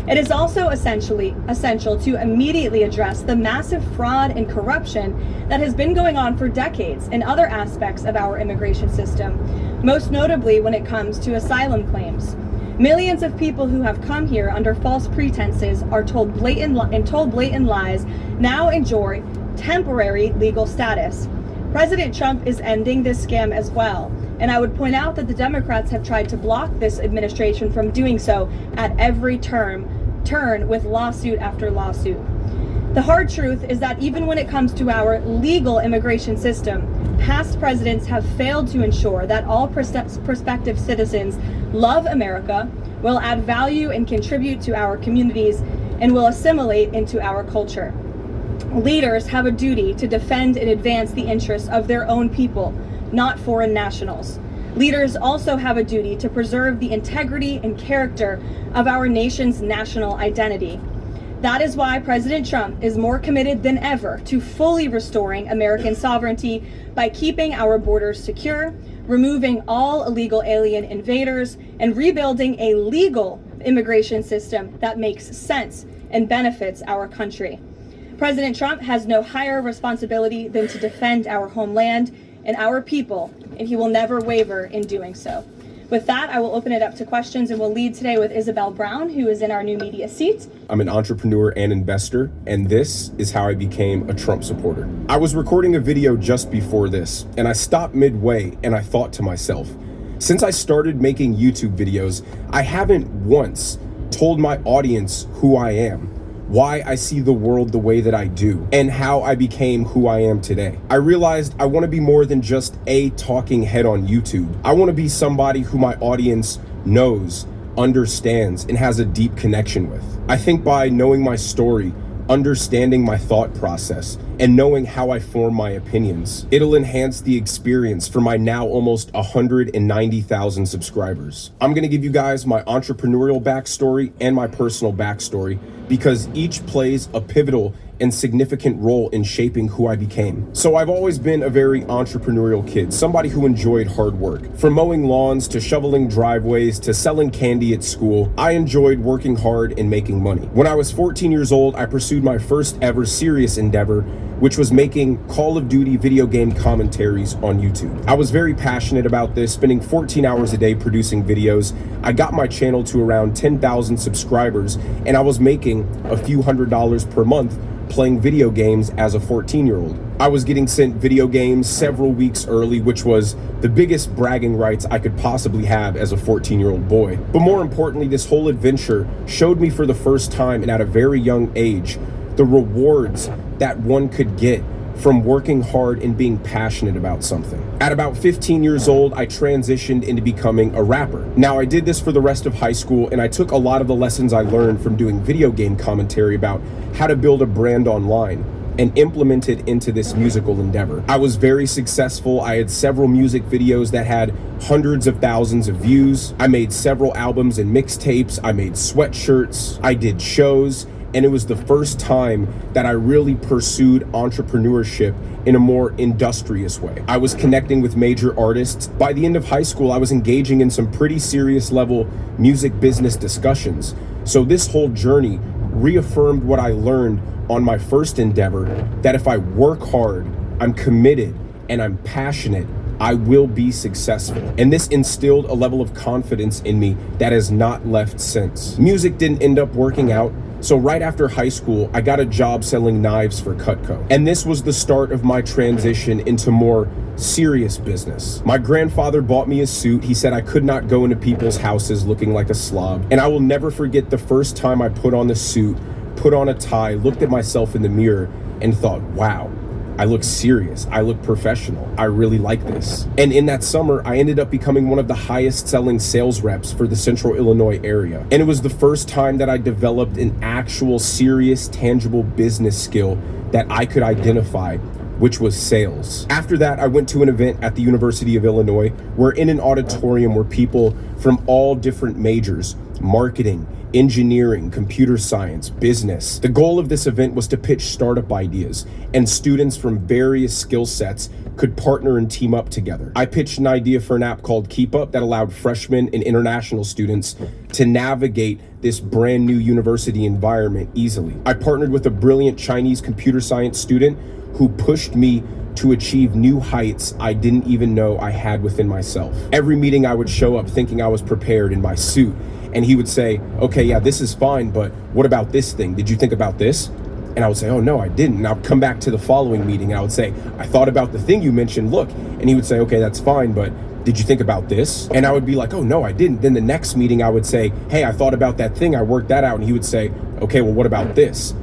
S21: It is also essential to immediately address the massive fraud and corruption that has been going on for decades in other aspects of our immigration system, most notably when it comes to asylum claims. Millions of people who have come here under false pretenses are told blatant lies now enjoy temporary legal status. President Trump is ending this scam as well. And I would point out that the Democrats have tried to block this administration from doing so at every turn with lawsuit after lawsuit. The hard truth is that even when it comes to our legal immigration system, past presidents have failed to ensure that all prospective citizens love America, will add value and contribute to our communities, and will assimilate into our culture. Leaders have a duty to defend and advance the interests of their own people, not foreign nationals. Leaders also have a duty to preserve the integrity and character of our nation's national identity. That is why President Trump is more committed than ever to fully restoring American sovereignty by keeping our borders secure, removing all illegal alien invaders, and rebuilding a legal immigration system that makes sense and benefits our country. President Trump has no higher responsibility than to defend our homeland and our people, and he will never waver in doing so. With that, I will open it up to questions, and we'll lead today with Isabel Brown, who is in our new media seat.
S2: I'm an entrepreneur and investor, and this is how I became a Trump supporter. I was recording a video just before this, and I stopped midway, and I thought to myself, since I started making YouTube videos, I haven't once told my audience who I am, why I see the world the way that I do, and how I became who I am today. I realized I want to be more than just a talking head on YouTube. I want to be somebody who my audience knows, understands, and has a deep connection with. I think by knowing my story, understanding my thought process, and knowing how I form my opinions, it'll enhance the experience for my now almost 190,000 subscribers. I'm gonna give you guys my entrepreneurial backstory and my personal backstory because each plays a pivotal and significant role in shaping who I became. So I've always been a very entrepreneurial kid, somebody who enjoyed hard work. From mowing lawns to shoveling driveways to selling candy at school, I enjoyed working hard and making money. When I was 14 years old, I pursued my first ever serious endeavor, which was making Call of Duty video game commentaries on YouTube. I was very passionate about this, spending 14 hours a day producing videos. I got my channel to around 10,000 subscribers, and I was making a few $100s per month playing video games as a 14-year-old. I was getting sent video games several weeks early, which was the biggest bragging rights I could possibly have as a 14-year-old boy. But more importantly, this whole adventure showed me for the first time and at a very young age the rewards that one could get from working hard and being passionate about something. At about 15 years old, I transitioned into becoming a rapper. Now, I did this for the rest of high school, and I took a lot of the lessons I learned from doing video game commentary about how to build a brand online and implement it into this musical endeavor. I was very successful. I had several music videos that had hundreds of thousands of views. I made several albums and mixtapes. I made sweatshirts. I did shows. And it was the first time that I really pursued entrepreneurship in a more industrious way. I was connecting with major artists. By the end of high school, I was engaging in some pretty serious level music business discussions. So this whole journey reaffirmed what I learned on my first endeavor, that if I work hard, I'm committed, and I'm passionate, I will be successful. And this instilled a level of confidence in me that has not left since. Music didn't end up working out. So right after high school, I got a job selling knives for Cutco. And this was the start of my transition into more serious business. My grandfather bought me a suit. He said I could not go into people's houses looking like a slob. And I will never forget the first time I put on the suit, put on a tie, looked at myself in the mirror and thought, wow, I look serious. I look professional. I really like this. And in that summer, I ended up becoming one of the highest selling sales reps for the Central Illinois area. And it was the first time that I developed an actual serious, tangible business skill that I could identify, which was sales. After that, I went to an event at the University of Illinois where in an auditorium were people from all different majors, marketing, engineering, computer science, business. The goal of this event was to pitch startup ideas, and students from various skill sets could partner and team up together. I pitched an idea for an app called Keep Up that allowed freshmen and international students to navigate this brand new university environment easily. I partnered with a brilliant Chinese computer science student who pushed me to achieve new heights I didn't even know I had within myself. Every meeting I would show up thinking I was prepared in my suit, and he would say, okay, yeah, this is fine, but what about this thing? Did you think about this? And I would say, oh no, I didn't. And I would come back to the following meeting and I would say, I thought about the thing you mentioned, look. And he would say, okay, that's fine, but did you think about this? And I would be like, oh no, I didn't. Then the next meeting I would say, hey, I thought about that thing, I worked that out. And he would say, okay, well, what about this?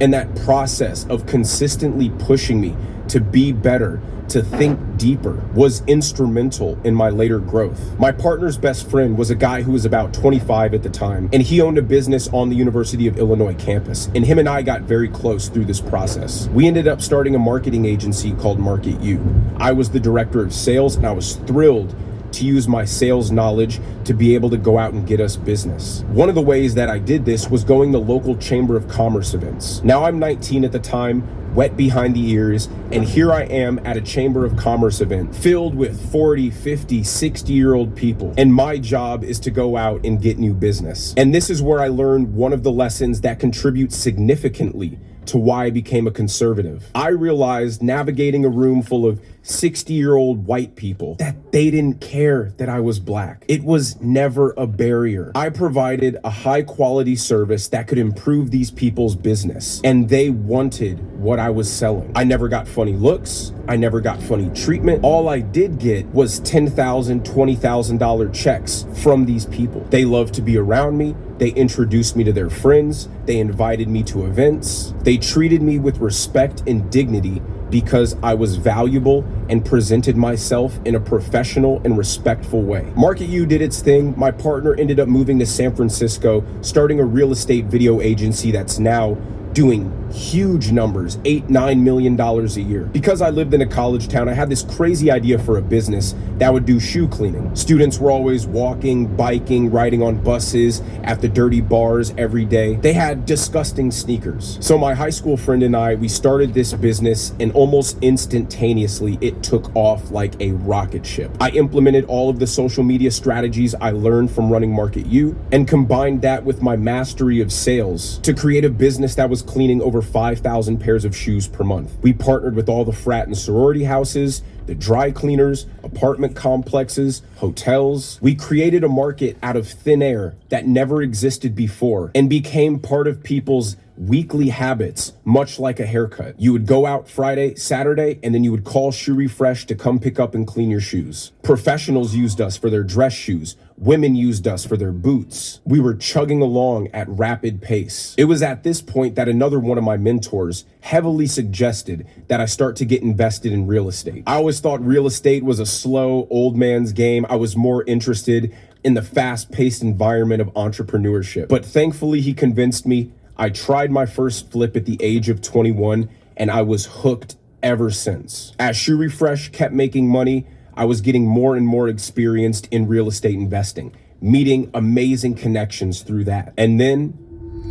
S2: And that process of consistently pushing me to be better, to think deeper, was instrumental in my later growth. My partner's best friend was a guy who was about 25 at the time, and he owned a business on the University of Illinois campus, and him and I got very close through this process. We ended up starting a marketing agency called Market U. I was the director of sales, and I was thrilled to use my sales knowledge to be able to go out and get us business. One of the ways that I did this was going to local Chamber of Commerce events. Now I'm 19 at the time, wet behind the ears, and here I am at a Chamber of Commerce event filled with 40, 50, 60-year-old people. And my job is to go out and get new business. And this is where I learned one of the lessons that contributes significantly to why I became a conservative. I realized navigating a room full of 60-year-old white people that they didn't care that I was black. It was never a barrier. I provided a high quality service that could improve these people's business, and they wanted what I was selling. I never got funny looks. I never got funny treatment. All I did get was $10,000, $20,000 checks from these people. They loved to be around me. They introduced me to their friends. They invited me to events. They treated me with respect and dignity because I was valuable and presented myself in a professional and respectful way. Market U did its thing. My partner ended up moving to San Francisco, starting a real estate video agency that's now doing huge numbers, $8-9 million a year. Because I lived in a college town, I had this crazy idea for a business that would do shoe cleaning. Students were always walking, biking, riding on buses, at the dirty bars every day. They had disgusting sneakers. So my high school friend and I, we started this business, and almost instantaneously it took off like a rocket ship. I implemented all of the social media strategies I learned from running Market U and combined that with my mastery of sales to create a business that was cleaning over 5,000 pairs of shoes per month. We partnered with all the frat and sorority houses, the dry cleaners, apartment complexes, hotels. We created a market out of thin air that never existed before and became part of people's weekly habits, much like a haircut. You would go out Friday, Saturday, and then you would call Shoe Refresh to come pick up and clean your shoes. Professionals used us for their dress shoes. Women used us for their boots. We were chugging along at rapid pace. It was at this point that another one of my mentors heavily suggested that I start to get invested in real estate. I always thought real estate was a slow, old man's game. I was more interested in the fast-paced environment of entrepreneurship. But thankfully, he convinced me. I tried my first flip at the age of 21, and I was hooked ever since. As Shoe Refresh kept making money, I was getting more and more experienced in real estate investing, meeting amazing connections through that. And then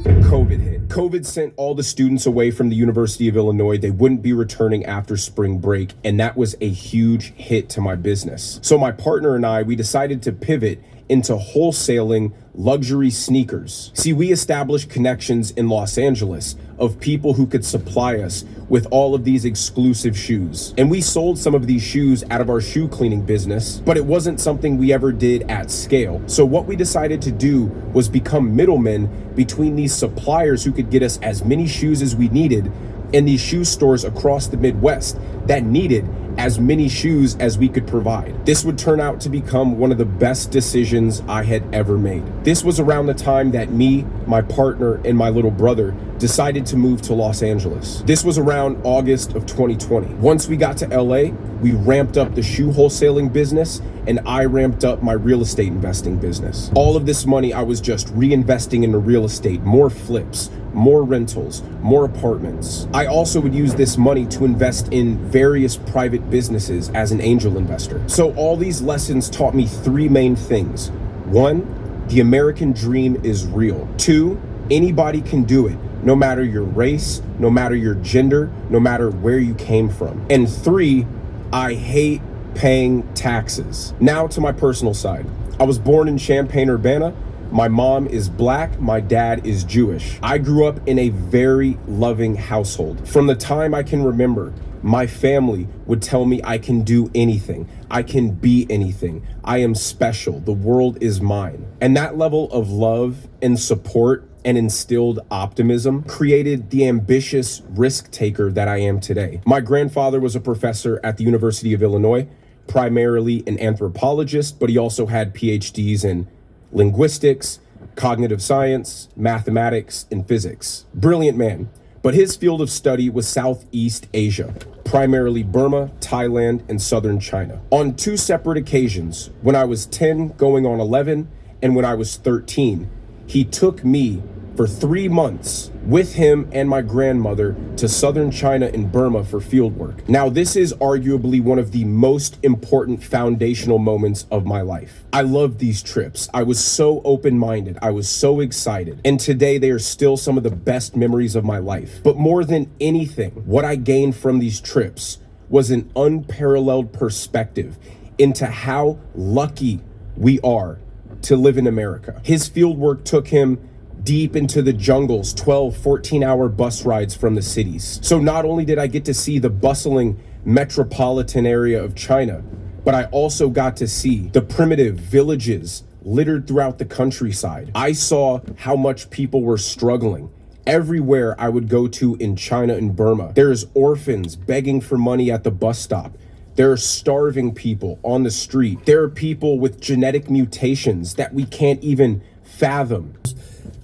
S2: COVID hit. COVID sent all the students away from the University of Illinois. They wouldn't be returning after spring break, and that was a huge hit to my business. So my partner and I, we decided to pivot into wholesaling luxury sneakers. See, we established connections in Los Angeles of people who could supply us with all of these exclusive shoes. And we sold some of these shoes out of our shoe cleaning business, but it wasn't something we ever did at scale. So what we decided to do was become middlemen between these suppliers who could get us as many shoes as we needed in these shoe stores across the Midwest that needed as many shoes as we could provide. This would turn out to become one of the best decisions I had ever made. This was around the time that me, my partner, and my little brother decided to move to Los Angeles. This was around August of 2020. Once we got to LA, we ramped up the shoe wholesaling business, and I ramped up my real estate investing business. All of this money I was just reinvesting into real estate, more flips, more rentals, more apartments. I also would use this money to invest in various private businesses as an angel investor. So all these lessons taught me three main things. One, the American dream is real. Two, anybody can do it, no matter your race, no matter your gender, no matter where you came from. And three, I hate paying taxes. Now to my personal side. I was born in Champaign-Urbana. My mom is black, my dad is Jewish. I grew up in a very loving household. From the time I can remember, my family would tell me I can do anything. I can be anything. I am special. The world is mine. And that level of love and support and instilled optimism created the ambitious risk taker that I am today. My grandfather was a professor at the University of Illinois, primarily an anthropologist, but he also had PhDs in linguistics, cognitive science, mathematics, and physics. Brilliant man, but his field of study was Southeast Asia, primarily Burma, Thailand, and southern China. On two separate occasions, when I was 10 going on 11, and when I was 13, he took me for 3 months with him and my grandmother to southern China and Burma for field work. Now, this is arguably one of the most important foundational moments of my life. I loved these trips. I was so open-minded. I was so excited. And today they are still some of the best memories of my life. But more than anything, what I gained from these trips was an unparalleled perspective into how lucky we are to live in America. His field work took him deep into the jungles, 12, 14-hour bus rides from the cities. So not only did I get to see the bustling metropolitan area of China, but I also got to see the primitive villages littered throughout the countryside. I saw how much people were struggling. Everywhere I would go to in China and Burma, there's orphans begging for money at the bus stop. There are starving people on the street. There are people with genetic mutations that we can't even fathom.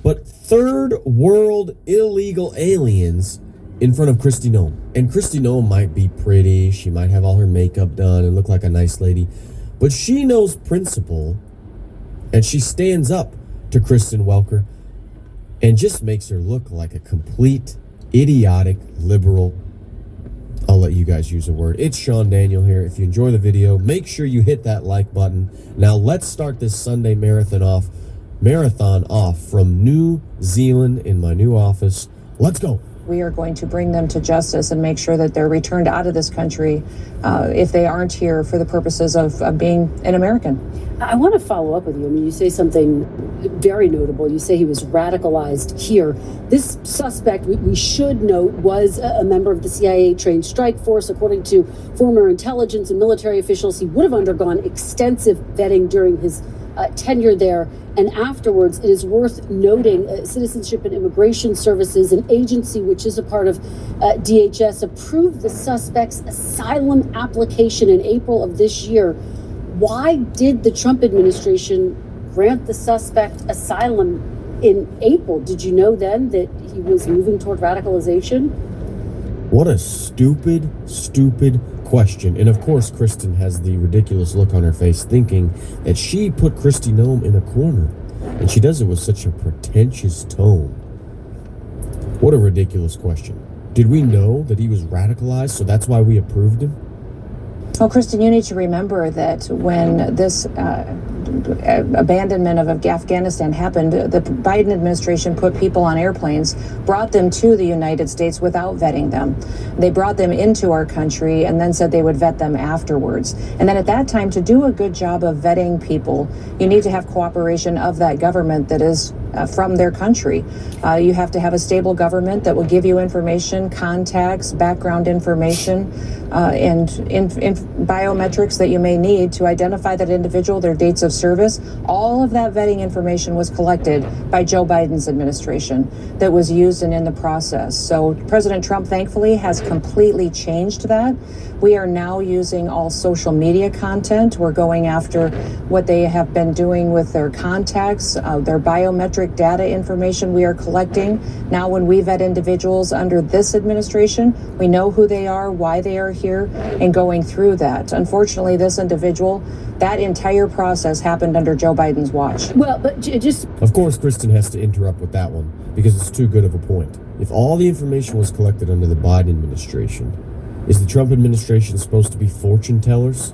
S3: But third world illegal aliens in front of Kristi Noem. And Kristi Noem might be pretty, she might have all her makeup done and look like a nice lady, but she knows principle, and she stands up to Kristen Welker and just makes her look like a complete idiotic liberal. I'll let you guys use a word. It's Sean Daniel here. If you enjoy the video, make sure you hit that like button. Now let's start this Sunday marathon off from New Zealand in my new office. Let's go.
S12: We are going to bring them to justice and make sure that they're returned out of this country if they aren't here for the purposes of being an American.
S17: I want to follow up with you. I mean, you say something very notable. You say he was radicalized here. This suspect, we should note, was a member of the CIA-trained strike force. According to former intelligence and military officials, he would have undergone extensive vetting during his tenure there. And afterwards, it is worth noting Citizenship and Immigration Services, an agency which is a part of DHS, approved the suspect's asylum application in April of this year. Why did the Trump administration grant the suspect asylum in April? Did you know then that he was moving toward radicalization?
S3: What a stupid question. And of course, Kristen has the ridiculous look on her face thinking that she put Kristi Noem in a corner. And she does it with such a pretentious tone. What a ridiculous question. Did we know that he was radicalized, so that's why we approved him?
S12: Well, Kristen, you need to remember that when this abandonment of Afghanistan happened, the Biden administration put people on airplanes, brought them to the United States without vetting them. They brought them into our country and then said they would vet them afterwards. And then at that time, to do a good job of vetting people, you need to have cooperation of that government that is from their country. You have to have a stable government that will give you information, contacts, background information, and biometrics that you may need to identify that individual, their dates of service. All of that vetting information was collected by Joe Biden's administration that was used and in the process. So President Trump, thankfully, has completely changed that. We are now using all social media content. We're going after what they have been doing with their contacts, their biometric data information we are collecting. Now, when we vet individuals under this administration, we know who they are, why they are here, and going through that. Unfortunately, this individual, that entire process happened under Joe Biden's watch.
S17: Well, but just...
S3: Of course, Kristen has to interrupt with that one because it's too good of a point. If all the information was collected under the Biden administration, is the Trump administration supposed to be fortune tellers?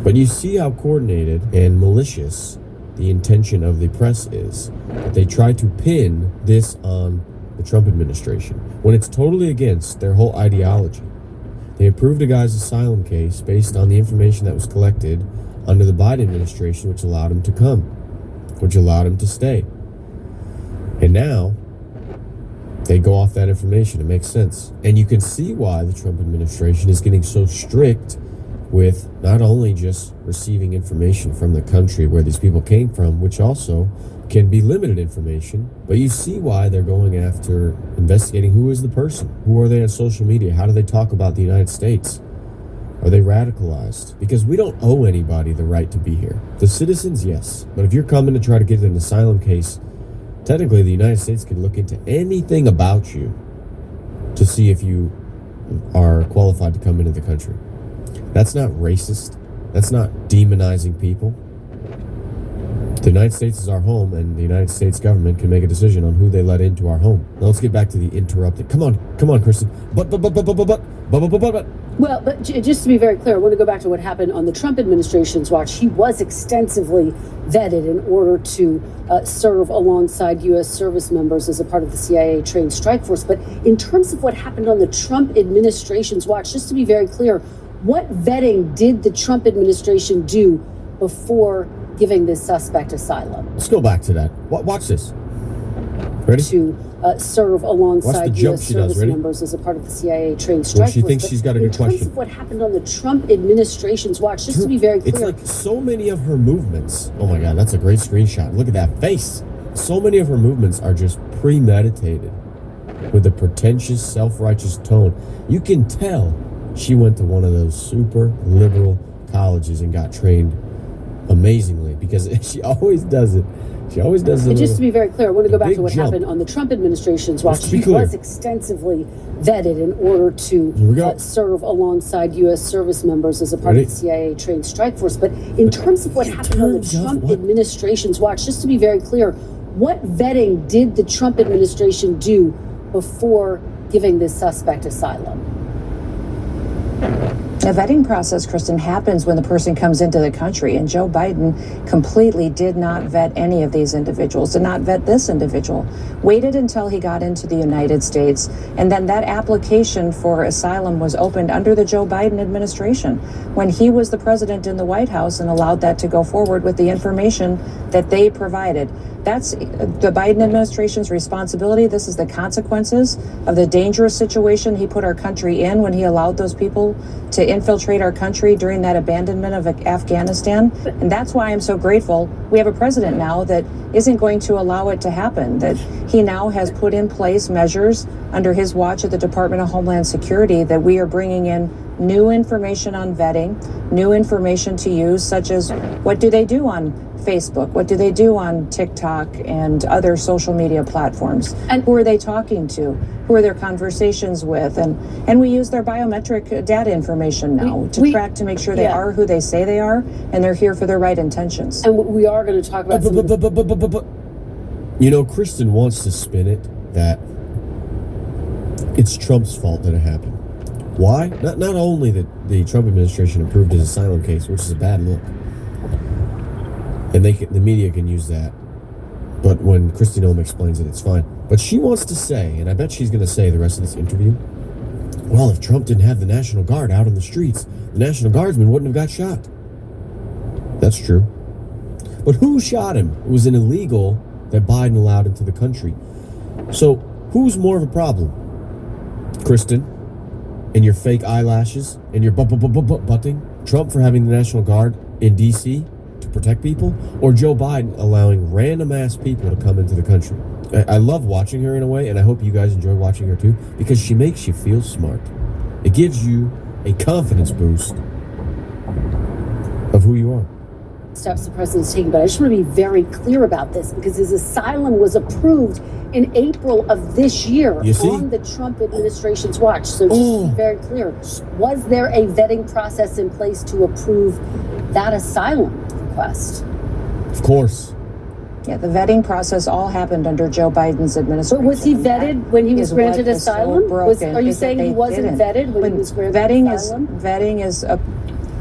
S3: But you see how coordinated and malicious the intention of the press is. That they try to pin this on the Trump administration when it's totally against their whole ideology. They approved a guy's asylum case based on the information that was collected under the Biden administration, which allowed him to come, which allowed him to stay. And now they go off that information. It makes sense. And you can see why the Trump administration is getting so strict with not only just receiving information from the country where these people came from, which also can be limited information, but you see why they're going after investigating who is the person, who are they on social media, how do they talk about the United States, are they radicalized? Because we don't owe anybody the right to be here. The citizens, yes, but if you're coming to try to get an asylum case, technically the United States can look into anything about you to see if you are qualified to come into the country. That's not racist. That's not demonizing people. The United States is our home, and the United States government can make a decision on who they let into our home. Now let's get back to the interrupted. Come on, Kristen. But.
S17: Well, but just to be very clear, I want to go back to what happened on the Trump administration's watch. He was extensively vetted in order to serve alongside U.S. service members as a part of the CIA-trained strike force. But in terms of what happened on the Trump administration's watch, just to be very clear, what vetting did the Trump administration do before giving this suspect asylum?
S3: Let's go back to that. Watch this. Ready?
S17: To serve alongside U.S. service members as a part of the CIA-trained strike force.
S3: She thinks she's got a good question.
S17: In terms of what happened on the Trump administration's watch, just to be very clear.
S3: It's like so many of her movements. Oh my God, that's a great screenshot. Look at that face. So many of her movements are just premeditated with a pretentious, self-righteous tone. You can tell she went to one of those super liberal colleges and got trained amazingly, because she always does it. She always does it.
S17: And just to be very clear, I want to go back to what happened on the Trump administration's watch. He was extensively vetted in order to serve alongside U.S. service members as a part of the CIA-trained strike force. But in terms of what happened on the Trump administration's watch, just to be very clear, what vetting did the Trump administration do before giving this suspect asylum?
S12: The vetting process, Kristen, happens when the person comes into the country, and Joe Biden completely did not vet any of these individuals, did not vet this individual, waited until he got into the United States, and then that application for asylum was opened under the Joe Biden administration when he was the president in the White House and allowed that to go forward with the information that they provided. That's the Biden administration's responsibility. This is the consequences of the dangerous situation he put our country in when he allowed those people to infiltrate our country during that abandonment of Afghanistan. And that's why I'm so grateful we have a president now that isn't going to allow it to happen, that he now has put in place measures under his watch at the Department of Homeland Security that we are bringing in new information on vetting, new information to use, such as what do they do on Facebook? What do they do on TikTok and other social media platforms? And who are they talking to? Who are their conversations with? And we use their biometric data information now to track to make sure they are who they say they are, and they're here for their right intentions.
S17: And we are going to talk about
S3: You know, Kristen wants to spin it that it's Trump's fault that it happened. Why? Not only that the Trump administration approved his asylum case, which is a bad look, and the media can use that, but when Kristi Noem explains it, it's fine. But she wants to say, and I bet she's going to say the rest of this interview, well, if Trump didn't have the National Guard out on the streets, the National Guardsmen wouldn't have got shot. That's true. But who shot him? It was an illegal that Biden allowed into the country. So who's more of a problem? Kristen and your fake eyelashes and your butting? Trump for having the National Guard in D.C. to protect people? Or Joe Biden allowing random ass people to come into the country? I love watching her in a way, and I hope you guys enjoy watching her too, because she makes you feel smart. It gives you a confidence boost of who you are.
S17: Steps the president's taking, but I just want to be very clear about this, because his asylum was approved in April of this year on the Trump administration's watch. So just to be very clear, was there a vetting process in place to approve that asylum request?
S3: Of course.
S12: Yeah, the vetting process all happened under Joe Biden's administration.
S17: But was he vetted when he was granted asylum? Are you saying he wasn't vetted when he was granted asylum?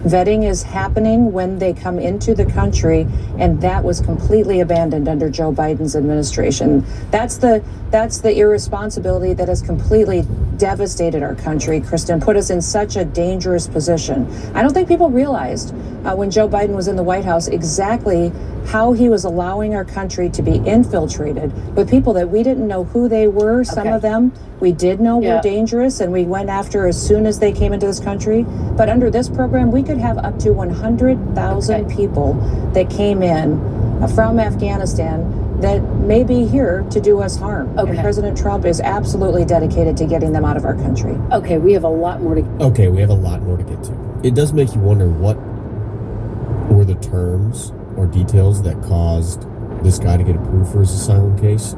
S12: Vetting is happening when they come into the country, and that was completely abandoned under Joe Biden's administration. That's the irresponsibility that has completely devastated our country, Kristen, put us in such a dangerous position. I don't think people realized when Joe Biden was in the White House exactly how he was allowing our country to be infiltrated with people that we didn't know who they were. Some of them we did know were dangerous, and we went after as soon as they came into this country. But under this program, we could have up to 100,000 people that came in from Afghanistan that may be here to do us harm. And President Trump is absolutely dedicated to getting them out of our country.
S17: Okay, we have a lot more to
S3: get to. It does make you wonder what were the terms or details that caused this guy to get approved for his asylum case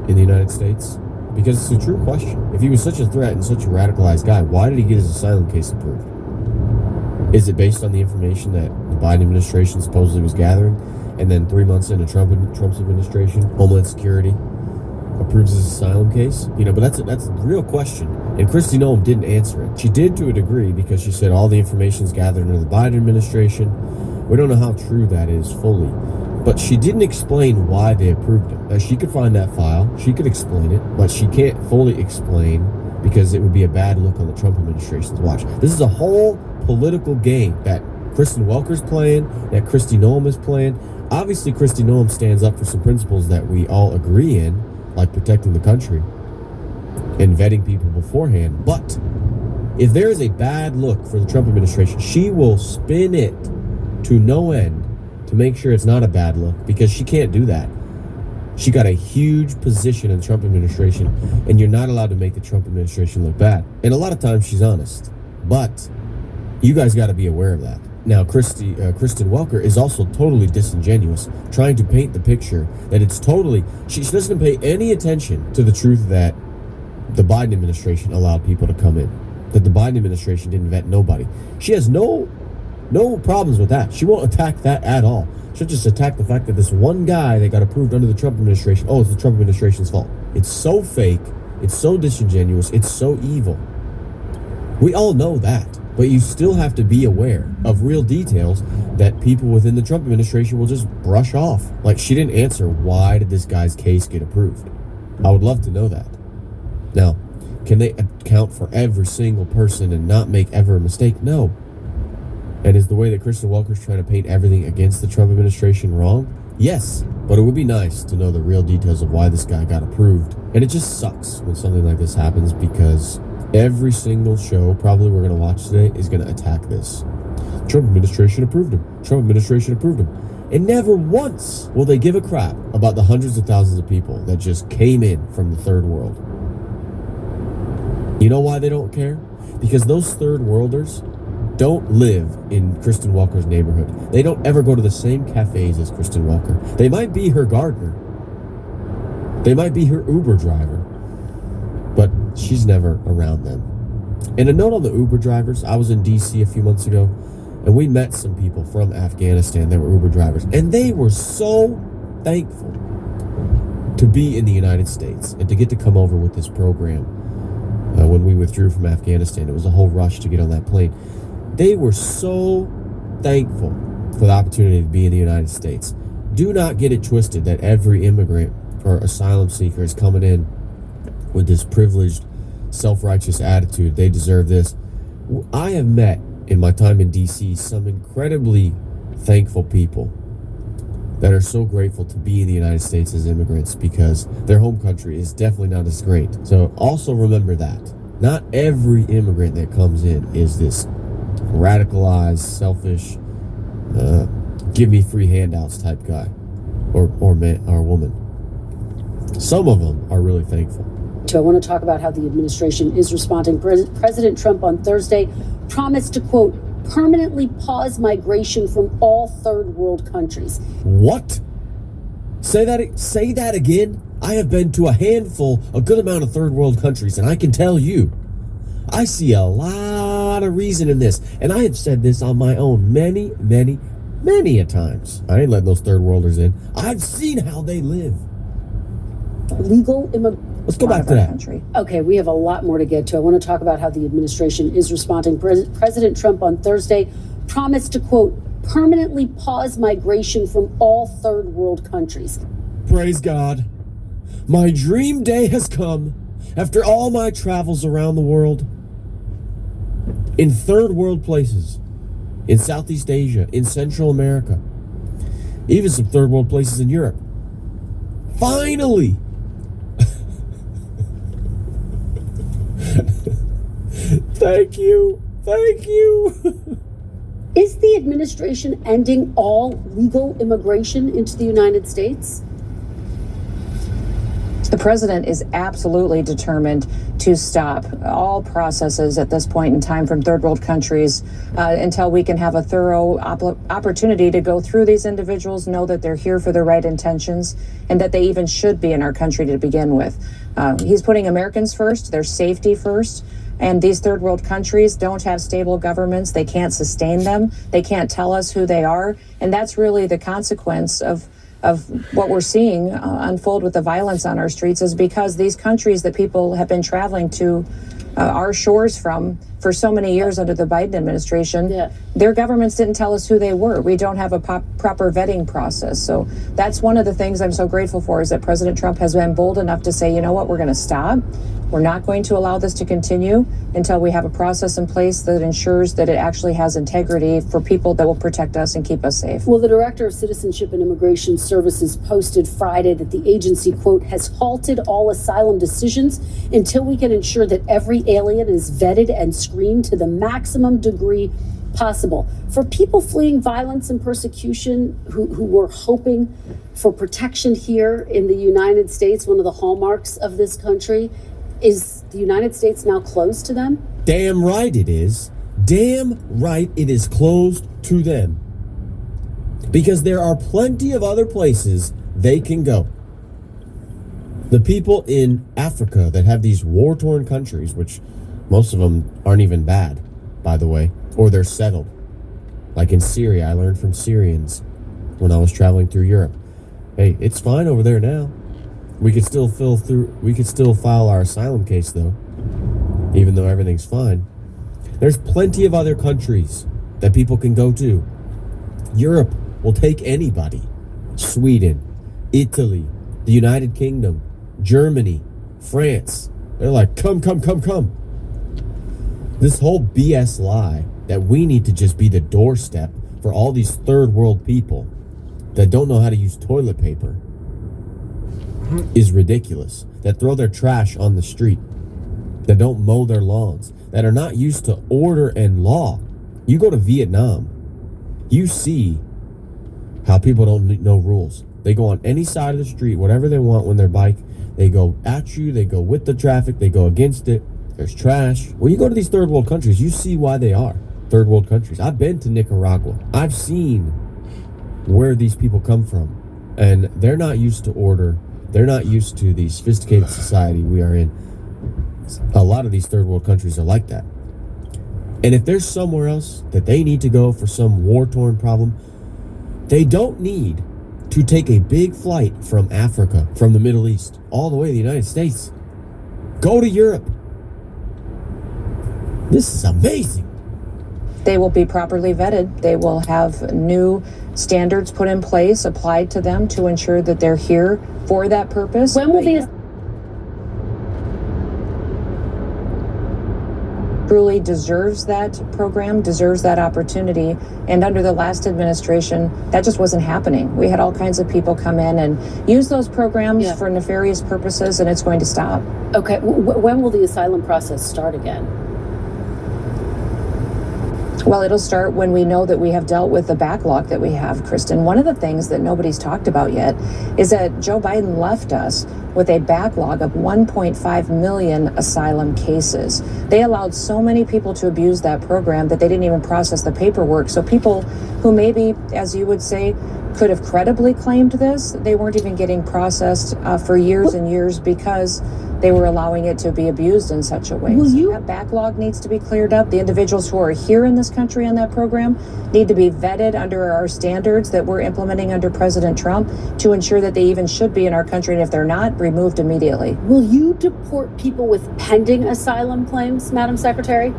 S3: in the United States? Because it's a true question. If he was such a threat and such a radicalized guy, why did he get his asylum case approved? Is it based on the information that the Biden administration supposedly was gathering? and then 3 months into Trump's administration, Homeland Security approves his asylum case? But that's a real question. And Kristi Noem didn't answer it. She did to a degree because she said all the information's gathered under the Biden administration. We don't know how true that is fully. But she didn't explain why they approved him. Now, she could find that file. She could explain it. But she can't fully explain because it would be a bad look on the Trump administration's watch. This is a whole political game that Kristen Welker's playing, that Kristi Noem is playing. Obviously, Kristi Noem stands up for some principles that we all agree in, like protecting the country and vetting people beforehand. But if there is a bad look for the Trump administration, she will spin it to no end to make sure it's not a bad look, because she can't do that. She got a huge position in the Trump administration, and you're not allowed to make the Trump administration look bad. And a lot of times she's honest, but you guys got to be aware of that. Now, Kristen Welker is also totally disingenuous, trying to paint the picture that it's totally... She doesn't pay any attention to the truth that the Biden administration allowed people to come in, that the Biden administration didn't vet nobody. She has no problems with that. She won't attack that at all. She'll just attack the fact that this one guy that got approved under the Trump administration, it's the Trump administration's fault. It's so fake, it's so disingenuous, it's so evil. We all know that. But you still have to be aware of real details that people within the Trump administration will just brush off. Like, she didn't answer, why did this guy's case get approved? I would love to know that. Now, can they account for every single person and not make ever a mistake? No. And is the way that Kristen Welker's trying to paint everything against the Trump administration wrong? Yes. But it would be nice to know the real details of why this guy got approved. And it just sucks when something like this happens, because every single show probably we're going to watch today is going to attack this. Trump administration approved him. Trump administration approved him. And never once will they give a crap about the hundreds of thousands of people that just came in from the third world. You know why they don't care? Because those third worlders don't live in Kristen Welker's neighborhood. They don't ever go to the same cafes as Kristen Welker. They might be her gardener. They might be her Uber driver. But she's never around them. And a note on the Uber drivers, I was in DC a few months ago, and we met some people from Afghanistan that were Uber drivers, and they were so thankful to be in the United States and to get to come over with this program. When we withdrew from Afghanistan, it was a whole rush to get on that plane. They were so thankful for the opportunity to be in the United States. Do not get it twisted that every immigrant or asylum seeker is coming in with this privileged, self-righteous attitude. They deserve this. I have met, in my time in D.C., some incredibly thankful people that are so grateful to be in the United States as immigrants, because their home country is definitely not as great. So also remember that. Not every immigrant that comes in is this radicalized, selfish, give me free handouts type guy or man or woman. Some of them are really thankful.
S17: I want to talk about how the administration is responding. President Trump on Thursday promised to, quote, permanently pause migration from all third world countries.
S3: What? Say that again? I have been to a good amount of third world countries, and I can tell you, I see a lot of reason in this. And I have said this on my own many a times. I ain't letting those third worlders in. I've seen how they live. Let's go back to that.
S17: Country. Okay, we have a lot more to get to. I want to talk about how the administration is responding. President Trump on Thursday promised to, quote, permanently pause migration from all third world countries.
S3: Praise God. My dream day has come after all my travels around the world. In third world places, in Southeast Asia, in Central America, even some third world places in Europe. Finally! Thank you.
S17: Is the administration ending all legal immigration into the United States?
S12: The president is absolutely determined to stop all processes at this point in time from third world countries until we can have a thorough opportunity to go through these individuals, know that they're here for the right intentions, and that they even should be in our country to begin with. He's putting Americans first, their safety first, And these third world countries don't have stable governments. They can't sustain them. They can't tell us who they are. And that's really the consequence of what we're seeing unfold with the violence on our streets, is because these countries that people have been traveling to our shores from for so many years under the Biden administration, their governments didn't tell us who they were. We don't have a proper vetting process. So that's one of the things I'm so grateful for, is that President Trump has been bold enough to say, you know what, we're going to stop. We're not going to allow this to continue until we have a process in place that ensures that it actually has integrity for people that will protect us and keep us safe.
S17: Well, the Director of Citizenship and Immigration Services posted Friday that the agency, quote, has halted all asylum decisions until we can ensure that every alien is vetted and screened to the maximum degree possible. For people fleeing violence and persecution who were hoping for protection here in the United States, one of the hallmarks of this country, is the United States now closed to them?
S3: Damn right it is. Damn right it is closed to them. Because there are plenty of other places they can go. The people in Africa that have these war-torn countries, which most of them aren't even bad, by the way, or they're settled. Like in Syria, I learned from Syrians when I was traveling through Europe. Hey, it's fine over there now. We could still file our asylum case, though, even though everything's fine. There's plenty of other countries that people can go to. Europe will take anybody. Sweden, Italy, the United Kingdom, Germany, France. They're like, come. This whole BS lie that we need to just be the doorstep for all these third world people that don't know how to use toilet paper is ridiculous. That throw their trash on the street, that don't mow their lawns, that are not used to order and law. You go to Vietnam, you see how people don't know rules. They go on any side of the street, whatever they want when they're bike. They go at you, they go with the traffic, they go against it. There's trash. When you go to these third world countries, you see why they are third world countries. I've been to Nicaragua. I've seen where these people come from. And they're not used to order. They're not used to the sophisticated society we are in. A lot of these third world countries are like that. And if there's somewhere else that they need to go for some war-torn problem, they don't need to take a big flight from Africa, from the Middle East, all the way to the United States. Go to Europe. This is amazing.
S12: They will be properly vetted. They will have new standards put in place, applied to them to ensure that they're here for that purpose.
S17: When will these
S12: truly deserves that program, deserves that opportunity. And under the last administration, that just wasn't happening. We had all kinds of people come in and use those programs for nefarious purposes, and it's going to stop.
S17: Okay, when will the asylum process start again?
S12: Well, it'll start when we know that we have dealt with the backlog that we have, Kristen. One of the things that nobody's talked about yet is that Joe Biden left us with a backlog of 1.5 million asylum cases. They allowed so many people to abuse that program that they didn't even process the paperwork. So people who maybe, as you would say, could have credibly claimed this, they weren't even getting processed for years and years because they were allowing it to be abused in such a way. So that backlog needs to be cleared up. The individuals who are here in this country on that program need to be vetted under our standards that we're implementing under President Trump to ensure that they even should be in our country. And if they're not, removed immediately.
S17: Will you deport people with pending asylum claims, Madam Secretary?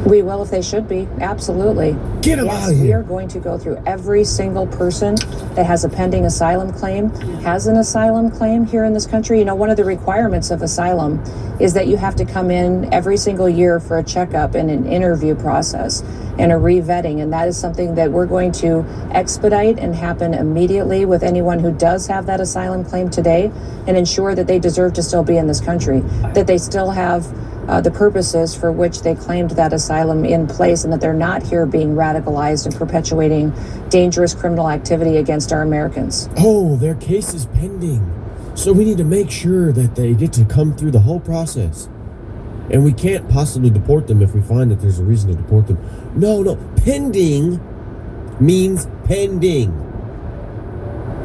S12: We will if they should be. Absolutely.
S3: Get them out of here.
S12: We are going to go through every single person that has a pending asylum claim, has an asylum claim here in this country. You know, one of the requirements of asylum is that you have to come in every single year for a checkup and an interview process and a re-vetting. And that is something that we're going to expedite and happen immediately with anyone who does have that asylum claim today and ensure that they deserve to still be in this country, that they still have the purposes for which they claimed that asylum in place, and that they're not here being radicalized and perpetuating dangerous criminal activity against our Americans.
S3: Oh, their case is pending. So we need to make sure that they get to come through the whole process. And we can't possibly deport them if we find that there's a reason to deport them. No. Pending means pending.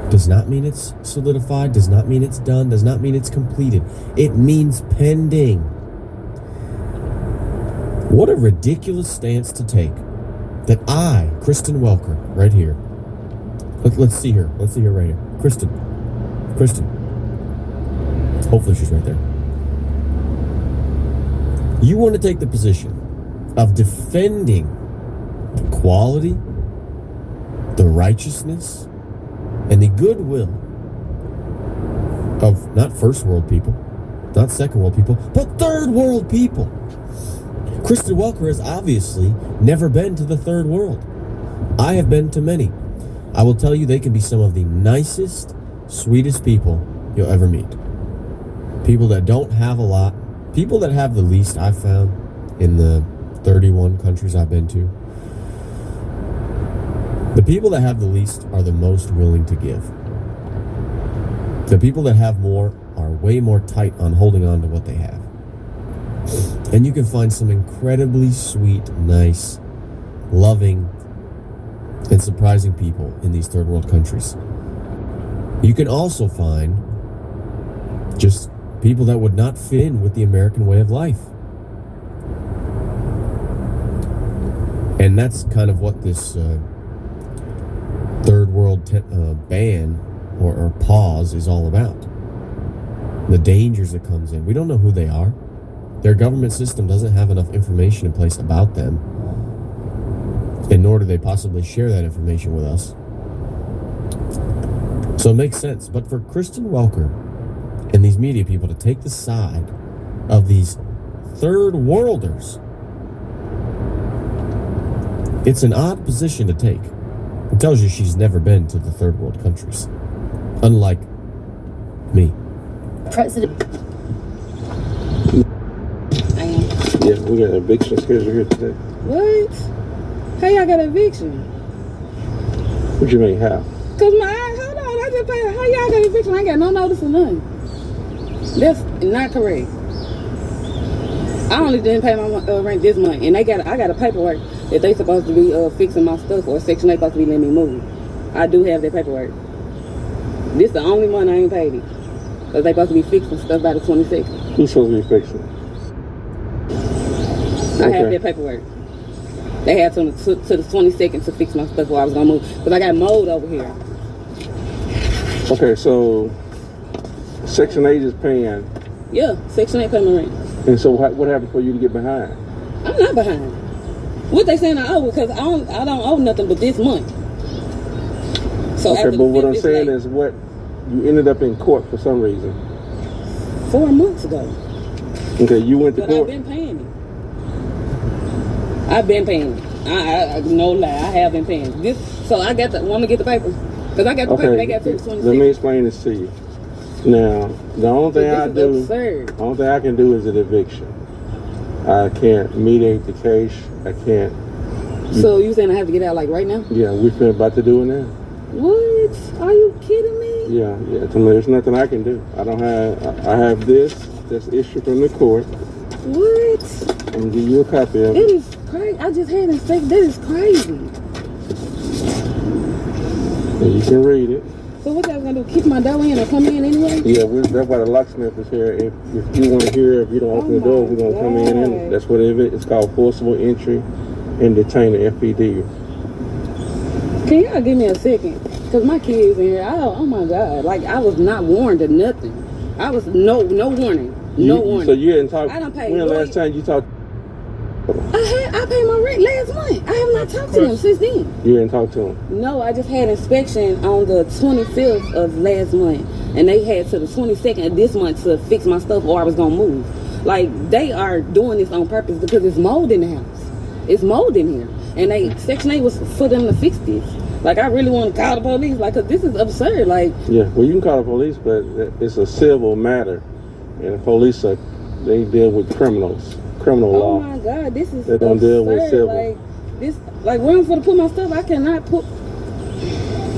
S3: Does not mean it's solidified, does not mean it's done, does not mean it's completed. It means pending. What a ridiculous stance to take. That I, Kristen Welker, right here. Let's see her. Let's see her right here. Kristen. Hopefully she's right there. You want to take the position of defending the quality, the righteousness, and the goodwill of not first world people, not second world people, but third world people. Kristen Welker has obviously never been to the third world. I have been to many. I will tell you, they can be some of the nicest, sweetest people you'll ever meet. People that don't have a lot, people that have the least, I've found, in the 31 countries I've been to. The people that have the least are the most willing to give. The people that have more are way more tight on holding on to what they have. And you can find some incredibly sweet, nice, loving, and surprising people in these third world countries. You can also find just people that would not fit in with the American way of life. And that's kind of what this third world ban or pause is all about. The dangers that comes in. We don't know who they are. Their government system doesn't have enough information in place about them, and nor do they possibly share that information with us. So it makes sense. But for Kristen Welker and these media people to take the side of these third worlders, it's an odd position to take. It tells you she's never been to the third world countries, unlike me.
S17: President.
S1: Yeah, we got an eviction schedule here today.
S9: What? How y'all got eviction?
S1: What you mean, how?
S9: Cause hold on, I just paid. How y'all got eviction? I ain't got no notice or nothing. That's not correct. I only didn't pay my rent this month, and I got a paperwork that they supposed to be fixing my stuff, or Section 8 supposed to be letting me move. I do have that paperwork. This the only month I ain't paid it, cause they supposed to be fixing stuff by the 26th.
S1: Who's supposed to be fixing?
S9: I have that paperwork. They had to the 22nd to fix my stuff while I was gonna move, cause I got mold over here.
S1: Okay, so Section 8 is paying.
S9: Yeah, Section 8 paying my rent.
S1: And so what happened for you to get behind?
S9: I'm not behind. What they saying I owe? Because I don't owe nothing but this month. So
S1: okay, but what I'm saying is what you ended up in court for some reason.
S9: 4 months ago.
S1: Okay, you went to
S9: But
S1: court.
S9: I've been paying it. I've been paying it. I no lie, I have been paying this. So I got want to get the paper because I got the paper. They got to the 26th.
S1: Let me explain this to you. Now, the only thing the only thing I can do is an eviction. I can't mediate the case. I can't.
S9: So you saying I have to get out like right now?
S1: Yeah, we're about to do it now.
S9: What? Are you kidding me?
S1: Yeah. There's nothing I can do. I have this that's issued from the court.
S9: What?
S1: I'm gonna give you a copy of it.
S9: It is crazy. I just had it fake. That is crazy.
S1: And you can read it.
S9: So what y'all gonna do? Kick my door in or come in anyway?
S1: Yeah, that's why the locksmith is here. If you want to hear, if you don't open the door, we're gonna come in. And that's what it is. It's called forcible entry and detain the FPD.
S9: Can y'all give me a second? Cause my kids in here. Oh my God! Like I was not warned of nothing. I was no warning. No warning.
S1: So you hadn't talked.
S9: I done paid.
S1: When the last time you talked?
S9: I paid my rent last month. I have not talked to them since then.
S1: You didn't talk to him?
S9: No, I just had inspection on the 25th of last month, and they had to the 22nd of this month to fix my stuff, or I was gonna move. Like they are doing this on purpose because it's mold in the house. It's mold in here, and Section 8 was for them to fix this. Like I really want to call the police, like, cause this is absurd. Like
S1: yeah, well you can call the police, but it's a civil matter, and the police they deal with criminal law.
S9: Oh my God, this is
S1: they don't
S9: absurd.
S1: deal with civil.
S9: Like room for to put my stuff. I cannot put.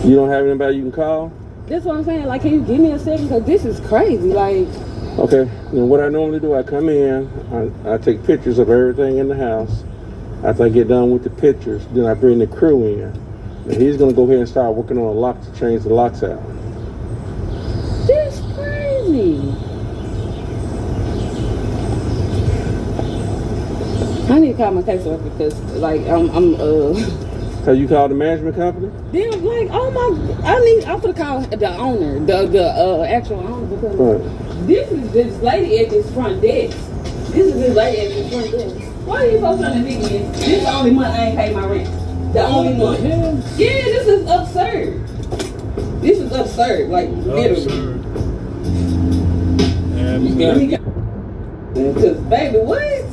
S1: You don't have anybody you can call?
S9: That's what I'm saying. Like, can you give me a second? Cause this is crazy. Like.
S1: Okay. Then what I normally do, I come in, I take pictures of everything in the house. After I get done with the pictures, then I bring the crew in. And he's gonna go ahead and start working on a lock to change the locks out.
S9: That's crazy. I need to call my caseworker because, like,
S1: So you called the management company?
S9: Then, like, I'm gonna call the owner, the actual owner, because this is this lady at this front desk. This is this lady at this front desk. Why are you so trying to think this? This is the only month I ain't paid my rent. The only month. Yeah, this is absurd. This is absurd, like, literally. Because, baby, what?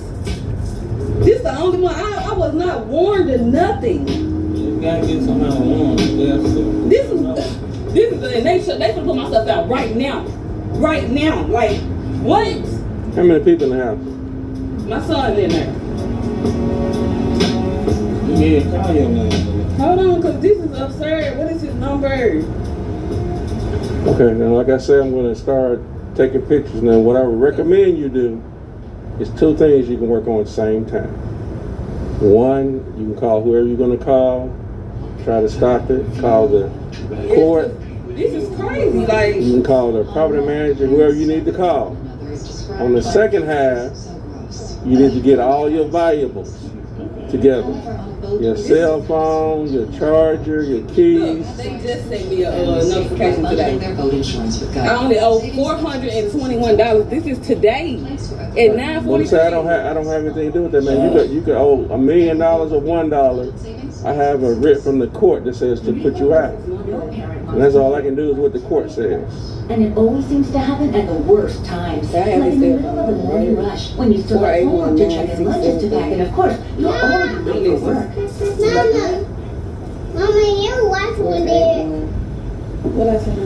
S9: This the only one. I was not warned of nothing. You gotta get somehow warned. This is, and they should put my stuff out right now. Right now. Like, what?
S1: How many people in the house?
S9: My son in there.
S1: Yeah, call your man.
S9: Hold on, because this is absurd. What is his number?
S1: Okay, now like I said, I'm going to start taking pictures. Now, what I would recommend you do is 2 things you can work on at the same time. One, you can call whoever you're going to call, try to stop it, call the court.
S9: This is crazy. Like,
S1: you can call the property manager, whoever you need to call. On the second half, you need to get all your valuables together. Your cell phone, your charger, your keys.
S9: Look, they just sent me a notification today. I only owe $421. This is today at 9:40.
S1: I don't have anything to do with that, man. You could owe $1 million or $1. I have a writ from the court that says to put you out. And that's all I can do is what the court says.
S4: And it always seems to happen at the worst times. Like in the middle of the morning rush, when you still have homework to check and lunches to pack, and of course, you're already late for work.
S11: Mama, your wife was there.
S9: What I said?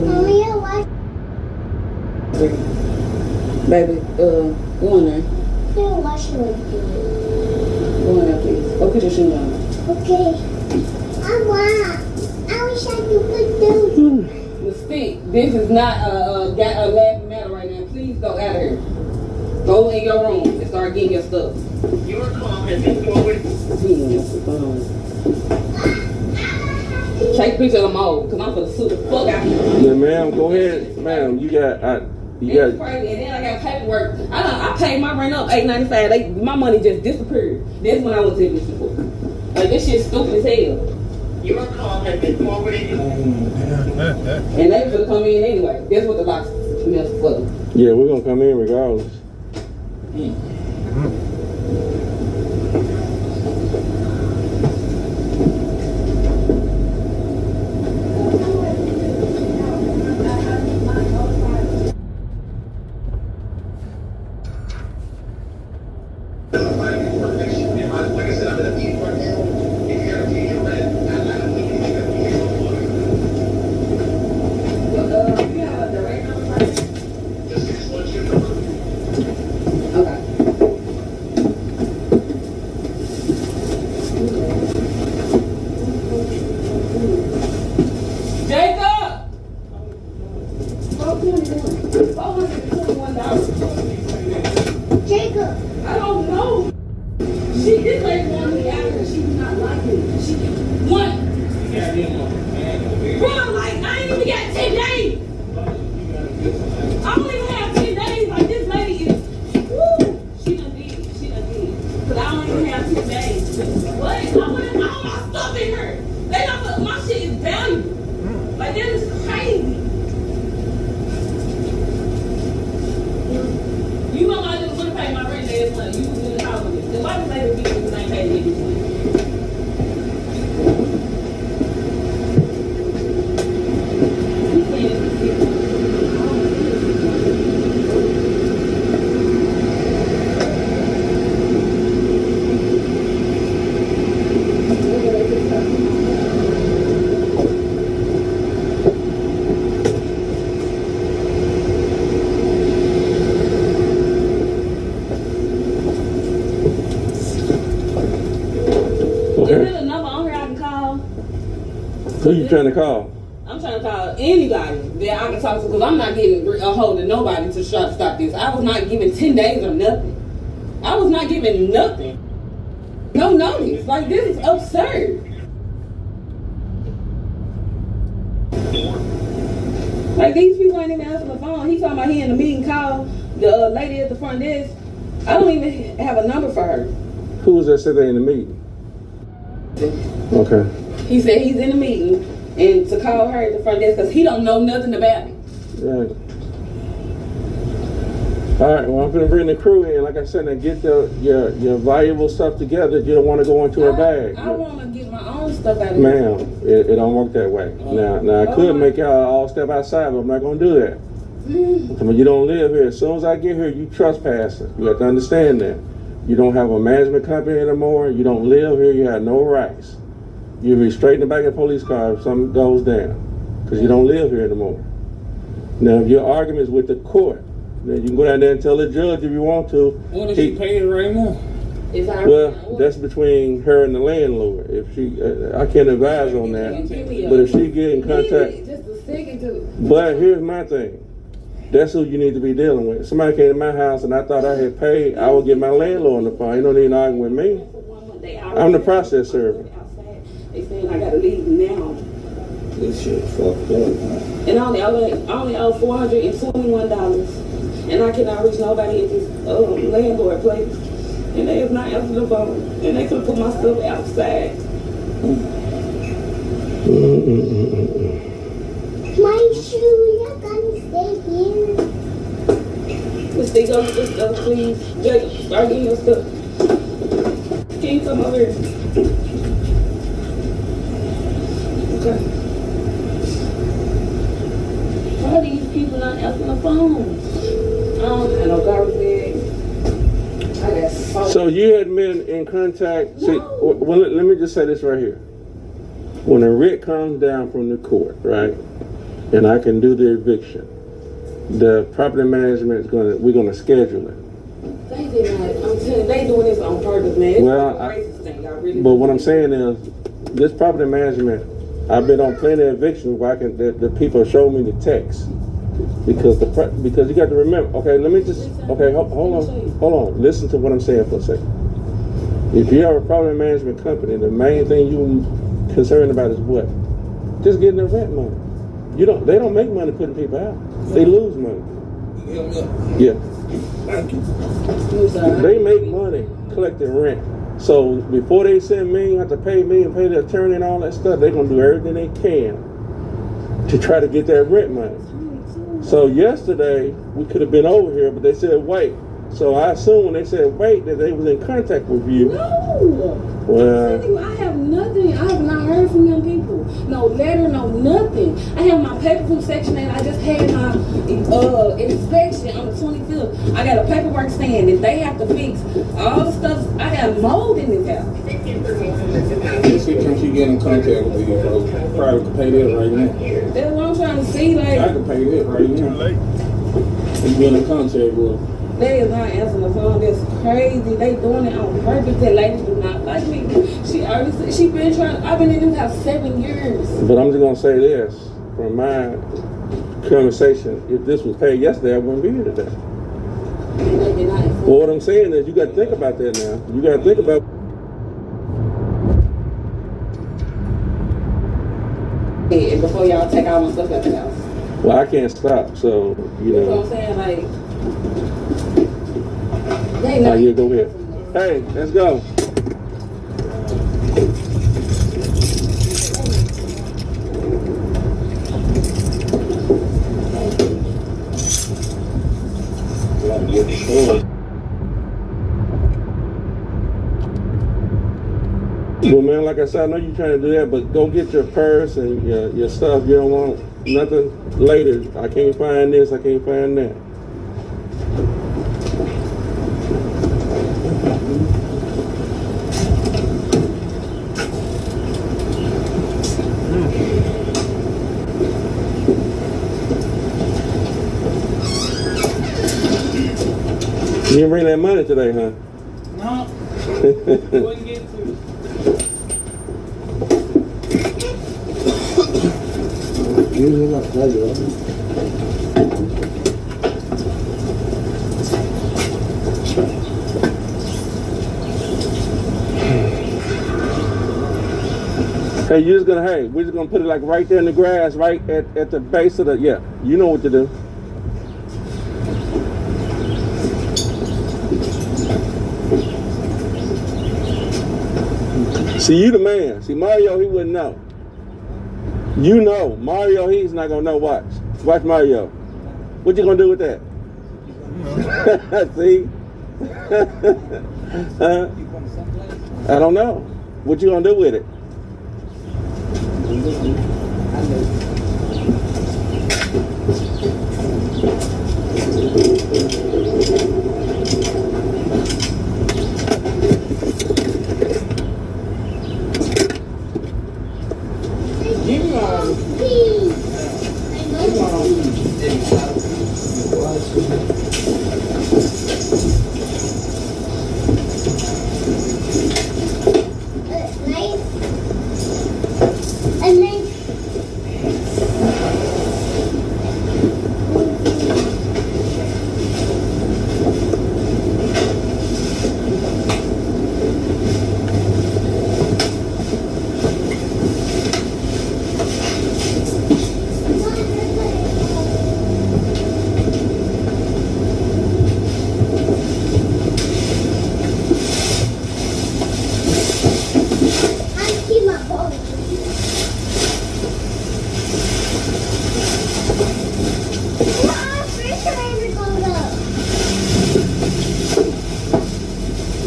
S11: Mama, your wife.
S9: Baby, go in there.
S11: Your wife was there.
S9: Go in there, please. Go put your shoes on.
S11: Okay. I wish I could put those.
S9: Mystique, this is not a laughing matter right now. Please go out of here. Go in your room and start getting your stuff. Your call has been forwarded. Take a picture of them all, because I'm gonna sue the fuck out of you.
S1: Yeah, ma'am, go ahead. Ma'am, you got
S9: It's crazy, and then I got paperwork. I paid my rent up $8.95. My money just disappeared. That's when I went to the police report. Like, this shit's stupid as hell.
S4: Your call has been forwarded.
S9: And they gonna come in anyway. That's what the box is for.
S1: Yeah, we're gonna come in regardless.
S11: Jacob.
S9: I don't know. This lady wanted me out here. She did not like it. What? Bro, like, I ain't even got 10 days. I don't even have 10 days. Like, this lady is, woo. She done did. Because I don't even have 10 days. What? I want all my stuff in her. They don't put, my shit is valuable. Like, that is crazy. You know I just want to pay my rent last month. You was in the house with me. Then why did they give me because I ain't paid it this month? Is there a number on here I can call?
S1: Who you trying to call?
S9: I'm trying to call anybody that I can talk to because I'm not getting a hold of nobody to try to stop this. I was not given 10 days or nothing. I was not given nothing. No notice. Like, this is absurd. Like, these people ain't even answering the phone. He talking about he in the meeting call the lady at the front desk. I don't even have a number for her.
S1: Who was that said they in the meeting? Okay.
S9: He said he's in the meeting and to call her at the front desk because he don't know nothing about it.
S1: Right. All right, well, I'm going to bring the crew in. Like I said, and get your valuable stuff together. You don't want to go into a bag.
S9: I want to get my own stuff out of
S1: Ma'am, it don't work that way. Now I could make y'all all step outside, but I'm not going to do that. You don't live here. As soon as I get here, you trespassing. You have to understand that. You don't have a management company anymore. You don't live here. You have no rights. You'll be straight in the back of the police car if something goes down because you don't live here anymore. Now, if your argument is with the court, then you can go down there and tell the judge if you want to.
S7: What is she paying right now?
S1: Well, that's between her and the landlord. If she, I can't advise on that. But if she get in contact,
S9: Just a second to.
S1: but here's my thing. That's who you need to be dealing with. Somebody came to my house and I thought I had paid. I would get my landlord on the phone. You don't need to argue with me. I'm the process server.
S9: They saying I gotta leave now.
S7: This shit fucked up.
S9: And I only owe $421. And I cannot reach nobody at this landlord place. And they have not answered the phone. And they could put my stuff outside.
S6: My shoes are gonna stay here.
S9: Let's stay on this stuff, please. Jacob, start getting your stuff. Can you come over here? Okay. Why are these people not answering the phone? I don't have no garbage bag. I got phone.
S1: So you had been in contact. See, well, let me just say this right here. When a writ comes down from the court, right, and I can do the eviction, the property management is we're gonna schedule it.
S9: They did not. I'm telling you, they doing this on purpose, man. It's
S1: Well,
S9: a racist thing. I really
S1: But what I'm saying is, this property management, I've been on plenty of evictions where I can the people show me the text. Because because you got to remember, okay, let me just, okay, hold on, listen to what I'm saying for a second. If you have a property management company, the main thing you're concerned about is what? Just getting the rent money. They don't make money putting people out. They lose money. Yeah.
S7: Thank you.
S1: They make money collecting rent. So before they send me, have to pay me and pay the attorney and all that stuff, they're gonna do everything they can to try to get that rent money. So yesterday we could have been over here, but they said wait. So I assume when they said wait that they was in contact with you.
S9: No.
S1: Well,
S9: I have nothing. I have not heard from them people. No letter, no nothing. I have my paper from Section 8. I just had my inspection on the 25th. I got a paperwork saying that they have to fix all the stuff. I got mold in this house.
S7: Can she get in contact with you, bro? Probably could pay that right now.
S9: That's what I'm trying to see. Like,
S7: I can pay that right now. You get in contact with her.
S9: they is not answering the phone. That's crazy. They doing it on purpose. That lady do not like me. She already said she been trying. I've been in this house 7 years.
S1: but I'm just gonna say this from my conversation. If this was paid yesterday, I wouldn't be here today. Well, what I'm saying is, you got to think about that now. You got to think about.
S9: And before y'all take all my stuff out the house.
S1: Well, I can't stop, so you
S9: You know
S1: know.
S9: what I'm saying? Like,
S1: Oh, yeah, go ahead. Hey, let's go. Well, man, like I said, I know you're trying to do that, but go get your purse and your stuff. You don't want nothing later. I can't find this, I can't find that. You didn't bring that money today, huh?
S7: No. Wouldn't get to it.
S1: Usually not pleasure. Hey, we're just gonna put it like right there in the grass, right at the base of the, yeah, you know what to do. See, you the man. See, Mario, he wouldn't know. You know. Mario, he's not going to know. Watch. Watch Mario. What you going to do with that? See? I don't know. What you going to do with it?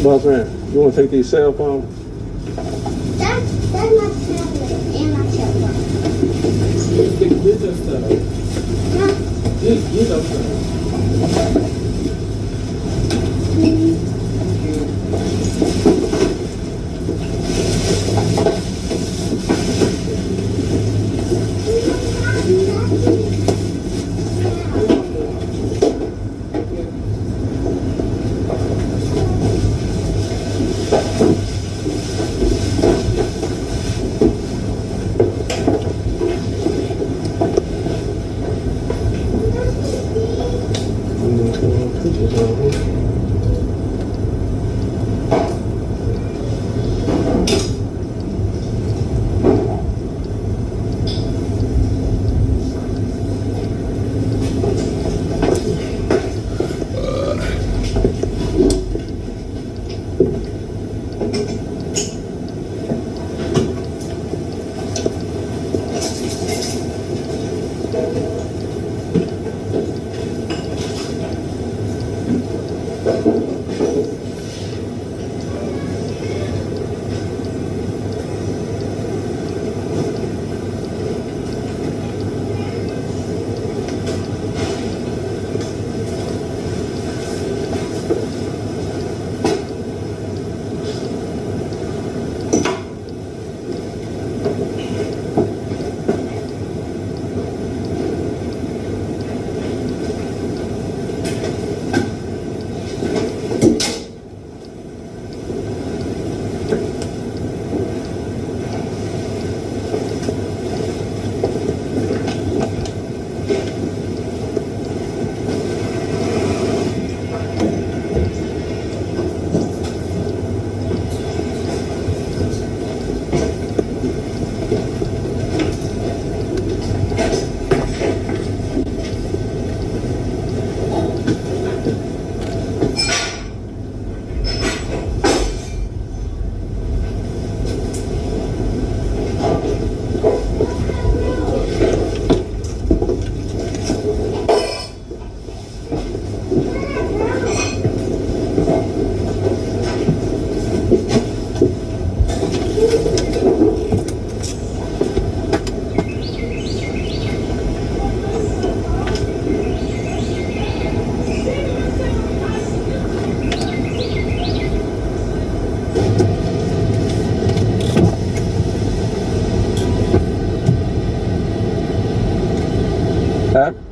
S1: Boss man, you want to take these cell phones?
S6: That's my tablet and my cell phone.
S1: Get your stuff. Get your stuff.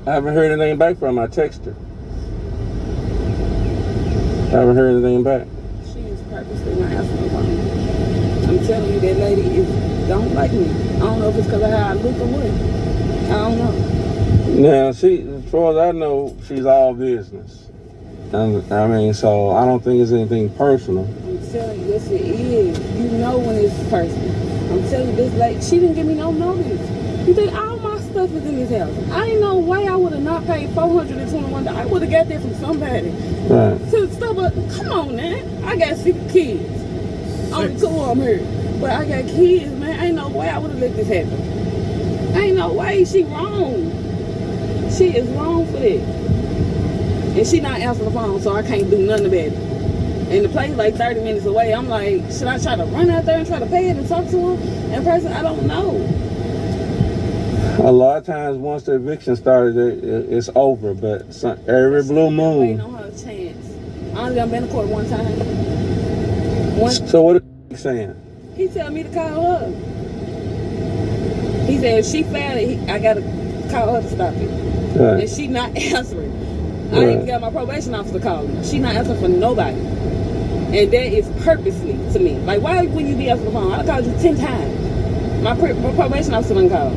S1: I haven't heard anything back from her. I texted her. I haven't heard anything back.
S9: She is purposely not answering the phone. I'm telling you, that lady don't like me. I don't know if it's because of how I look or what. I don't know.
S1: Now, as far as I know, she's all business. I mean, so I don't think it's anything personal.
S9: I'm telling you, yes, it is. You know when it's personal. I'm telling you, this lady, she didn't give me no notice. You think all my stuff is in this house? I ain't no way I would have not paid $421. I would have got that from somebody.
S1: Right.
S9: So stuff, but come on, man. I got 6 kids. Only 2 of them here. But I got kids, man. Ain't no way I would have let this happen. Ain't no way. She wrong. She is wrong for that. And she not answering the phone, so I can't do nothing about it. And the place like 30 minutes away. I'm like, should I try to run out there and try to pay it and talk to her in person? I don't know.
S5: A lot of times, once the eviction started, it's over. But every blue moon.
S9: Waiting on her chance. I only done been to court one time.
S5: So what is he saying?
S9: He tell me to call her. He said if she found it, I gotta call her to stop it.
S5: Right.
S9: And she not answering. I
S5: Right.
S9: even got my probation officer calling her. She not answering for nobody. And that is purposely to me. Like, why wouldn't you be answering the phone? I called you 10 times. My probation officer didn't call.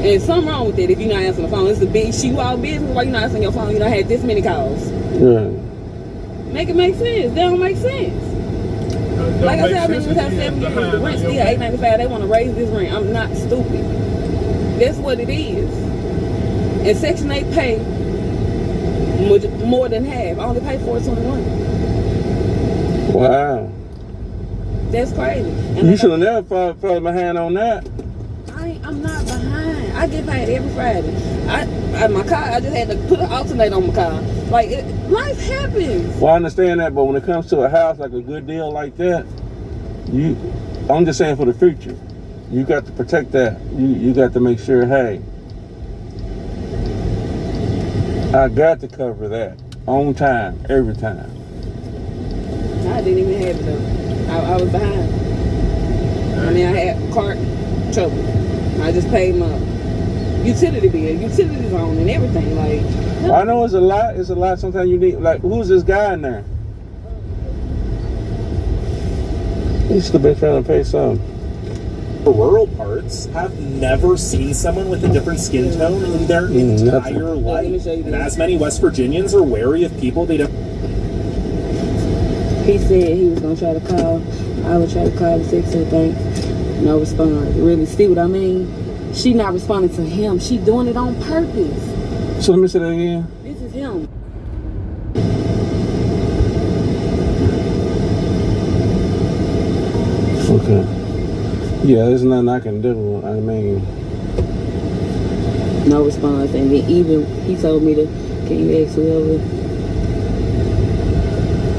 S9: And something wrong with that if you're not answering the phone. It's a big, she all business. Why you not answering your phone? You done had this many calls.
S5: Right.
S9: Make it make sense. They don't make sense. Like I said, I've been in this house 7 years. The rent still $8.95. They want to raise this rent. I'm not stupid. That's what it is. And Section 8 pay more than half. I only pay $4.21.
S5: Wow.
S9: That's crazy. And
S5: You should have never fell behind on that.
S9: I'm not behind. I get paid every Friday. My car, I just had to put an alternator on my car. Like, life happens.
S5: Well, I understand that, but when it comes to a house, like a good deal like that, I'm just saying for the future, you got to protect that. You got to make sure, hey, I got to cover that on time, every time.
S9: I didn't even have it though. I was behind. I mean, I had car trouble. I just paid my utility bill, utilities on and everything. Like,
S5: I know it's a lot. It's a lot. Sometimes you need, like, who's this guy in there? He's still been trying to pay some.
S22: The rural parts have never seen someone with a different skin tone in their entire life. And as many West Virginians are wary of people they don't.
S9: he said he was gonna try to call. I would try to call the Secretary of Bank. No response. Really, see what I mean? She not responding to him. She doing it on purpose.
S5: So let me say that again.
S9: This is him.
S5: Okay. Yeah, there's nothing I can do. I mean,
S9: no response. And then even he told me to, can you ask whoever?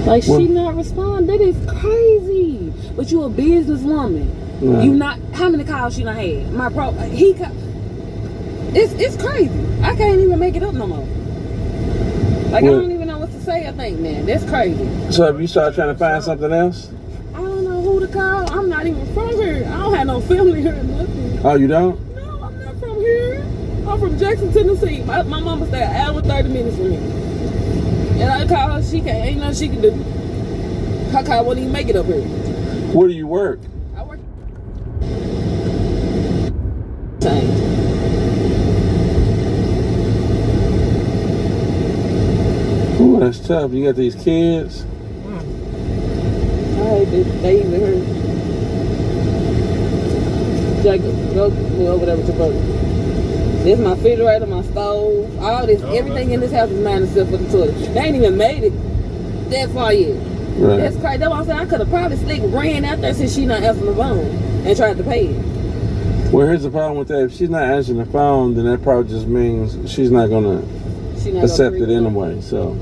S9: Like, she not responding. That is crazy. But you a businesswoman.
S5: Right.
S9: You not, how many calls she not had? It's crazy. I can't even make it up no more. Like, I don't even know what to say, I think, man. That's crazy.
S5: So have you started trying to find something else?
S9: I don't know who to call. I'm not even from here. I don't have no family here or nothing.
S5: Oh, you don't?
S9: No, I'm not from here. I'm from Jackson, Tennessee. My mama stay an hour and 30 minutes from me. And I call her, she can't, ain't nothing she can do. Her car won't even make it up here.
S5: Where do you work?
S9: I work.
S5: Ooh, that's tough. You got these kids.
S9: They even heard. Jacob, go over there with your brother. This is my refrigerator, my stove, all this, everything in this house is mine except for the toilet. They ain't even made it that far yet.
S5: Right.
S9: That's crazy. That's what I'm saying. I could have probably ran out there since she not answering the phone and tried to pay it.
S5: Well, here's the problem with that. If she's not answering the phone, then that probably just means she's not gonna accept it anyway. So.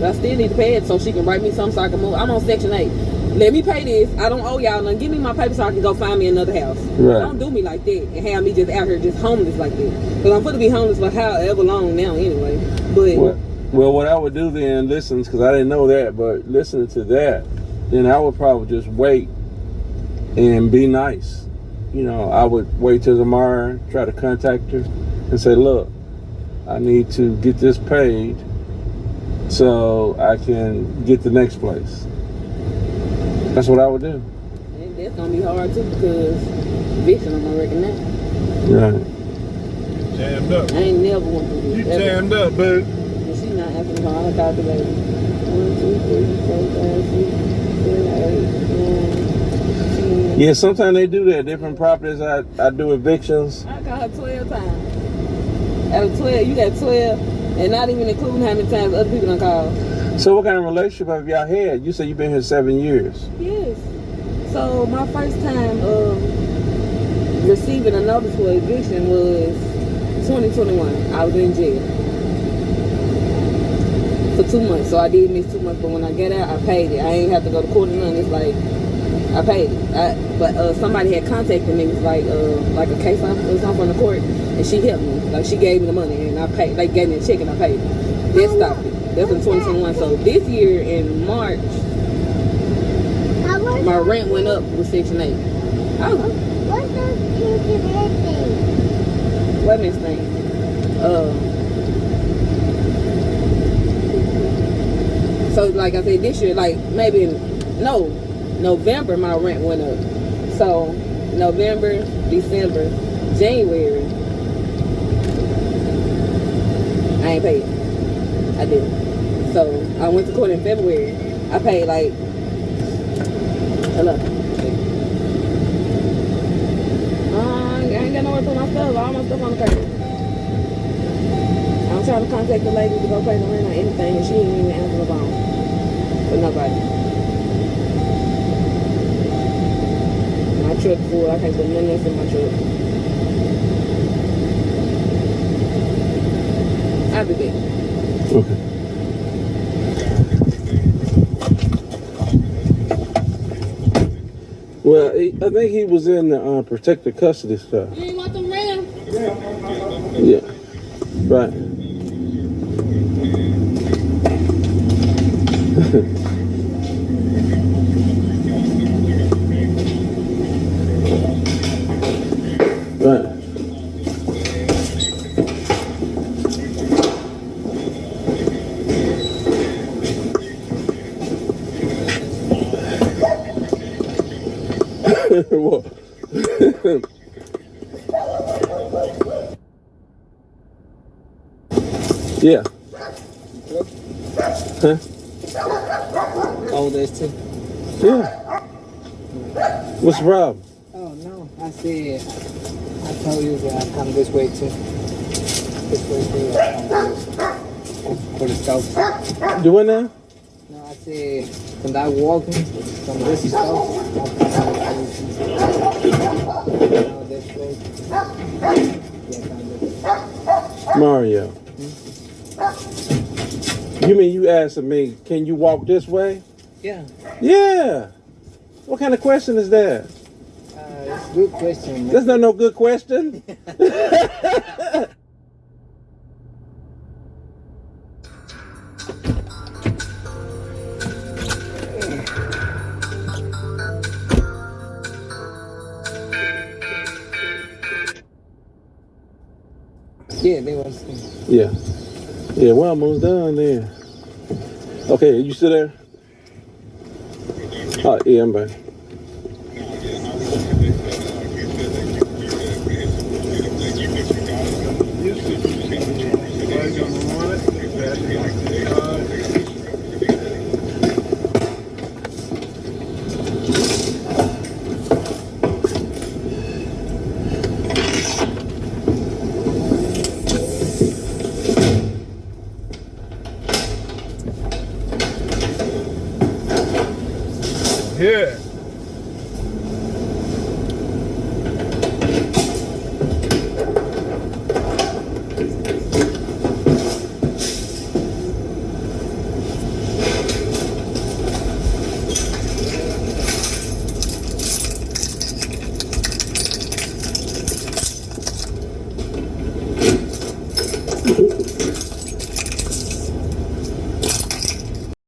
S9: But I still need to pay it so she can write me something so I can move. I'm on Section 8. Let me pay this. I don't owe y'all nothing. Give me my paper so I can go find me another house.
S5: Right.
S9: Don't do me like that and have me just out here just homeless like that. Because I'm going to be homeless for however long now anyway. But
S5: Well, what I would do then, listen, because I didn't know that, but listening to that, then I would probably just wait and be nice. You know, I would wait till tomorrow, try to contact her and say, look, I need to get this paid so I can get the next place. That's what I would do.
S9: And that's going to be hard too because eviction, I'm going to reckon that.
S5: Right.
S1: Jammed up.
S9: I ain't never want to do this.
S1: You jammed up, babe.
S9: But she not answering the phone. I called the lady. 1, 2, 3, 4, 5, 6, 7, 8, 9, 10.
S5: Yeah, sometimes they do that. Different properties, I do evictions.
S9: I called her 12 times. Out of 12, you got 12, and not even including how many times other people done called.
S5: So what kind of relationship have y'all had? You said you've been here 7 years.
S9: Yes. So my first time receiving a notice for eviction was 2021. I was in jail for 2 months. So I did miss 2 months, but when I get out, I paid it. I ain't have to go to court or nothing. It's like, I paid it. But somebody had contacted me. It was like a case officer or something from the court, and she helped me. Like, she gave me the money, and I paid. They gave me a check, and I paid it. That stopped it. That's in 2021. So this year in March, my rent went up with Section 8. Oh.
S6: What's those two things?
S9: What next thing? So like I said, this year, like maybe November, my rent went up. So November, December, January, I ain't paid. I didn't. So I went to court in February. I paid like, hello. I ain't got nowhere to put my stuff. All my stuff on the curb. I'm trying to contact the lady to go pay the rent or anything, and she ain't even answer the phone. For nobody. My truck full. I can't put nothing else in my truck. I'll be back.
S5: Okay. Well, I think he was in the protected custody stuff.
S9: You ain't want them ram?
S5: Yeah. Right. Right. What? Yeah. Huh?
S8: Oh, there's two.
S5: Yeah. What's the problem?
S8: Oh no, I said I told you that I come this way too. This way too. For the stove.
S5: Do what now?
S8: No, I said when I walking from this stove,
S5: Mario. You mean you asking me, can you walk this way?
S8: Yeah.
S5: Yeah. What kind of question is that?
S8: It's a good question.
S5: That's not no good question.
S8: Yeah, they was.
S5: Yeah. Yeah, we're almost done there. Okay, you still there? Oh, yeah, I'm back.
S1: Yeah.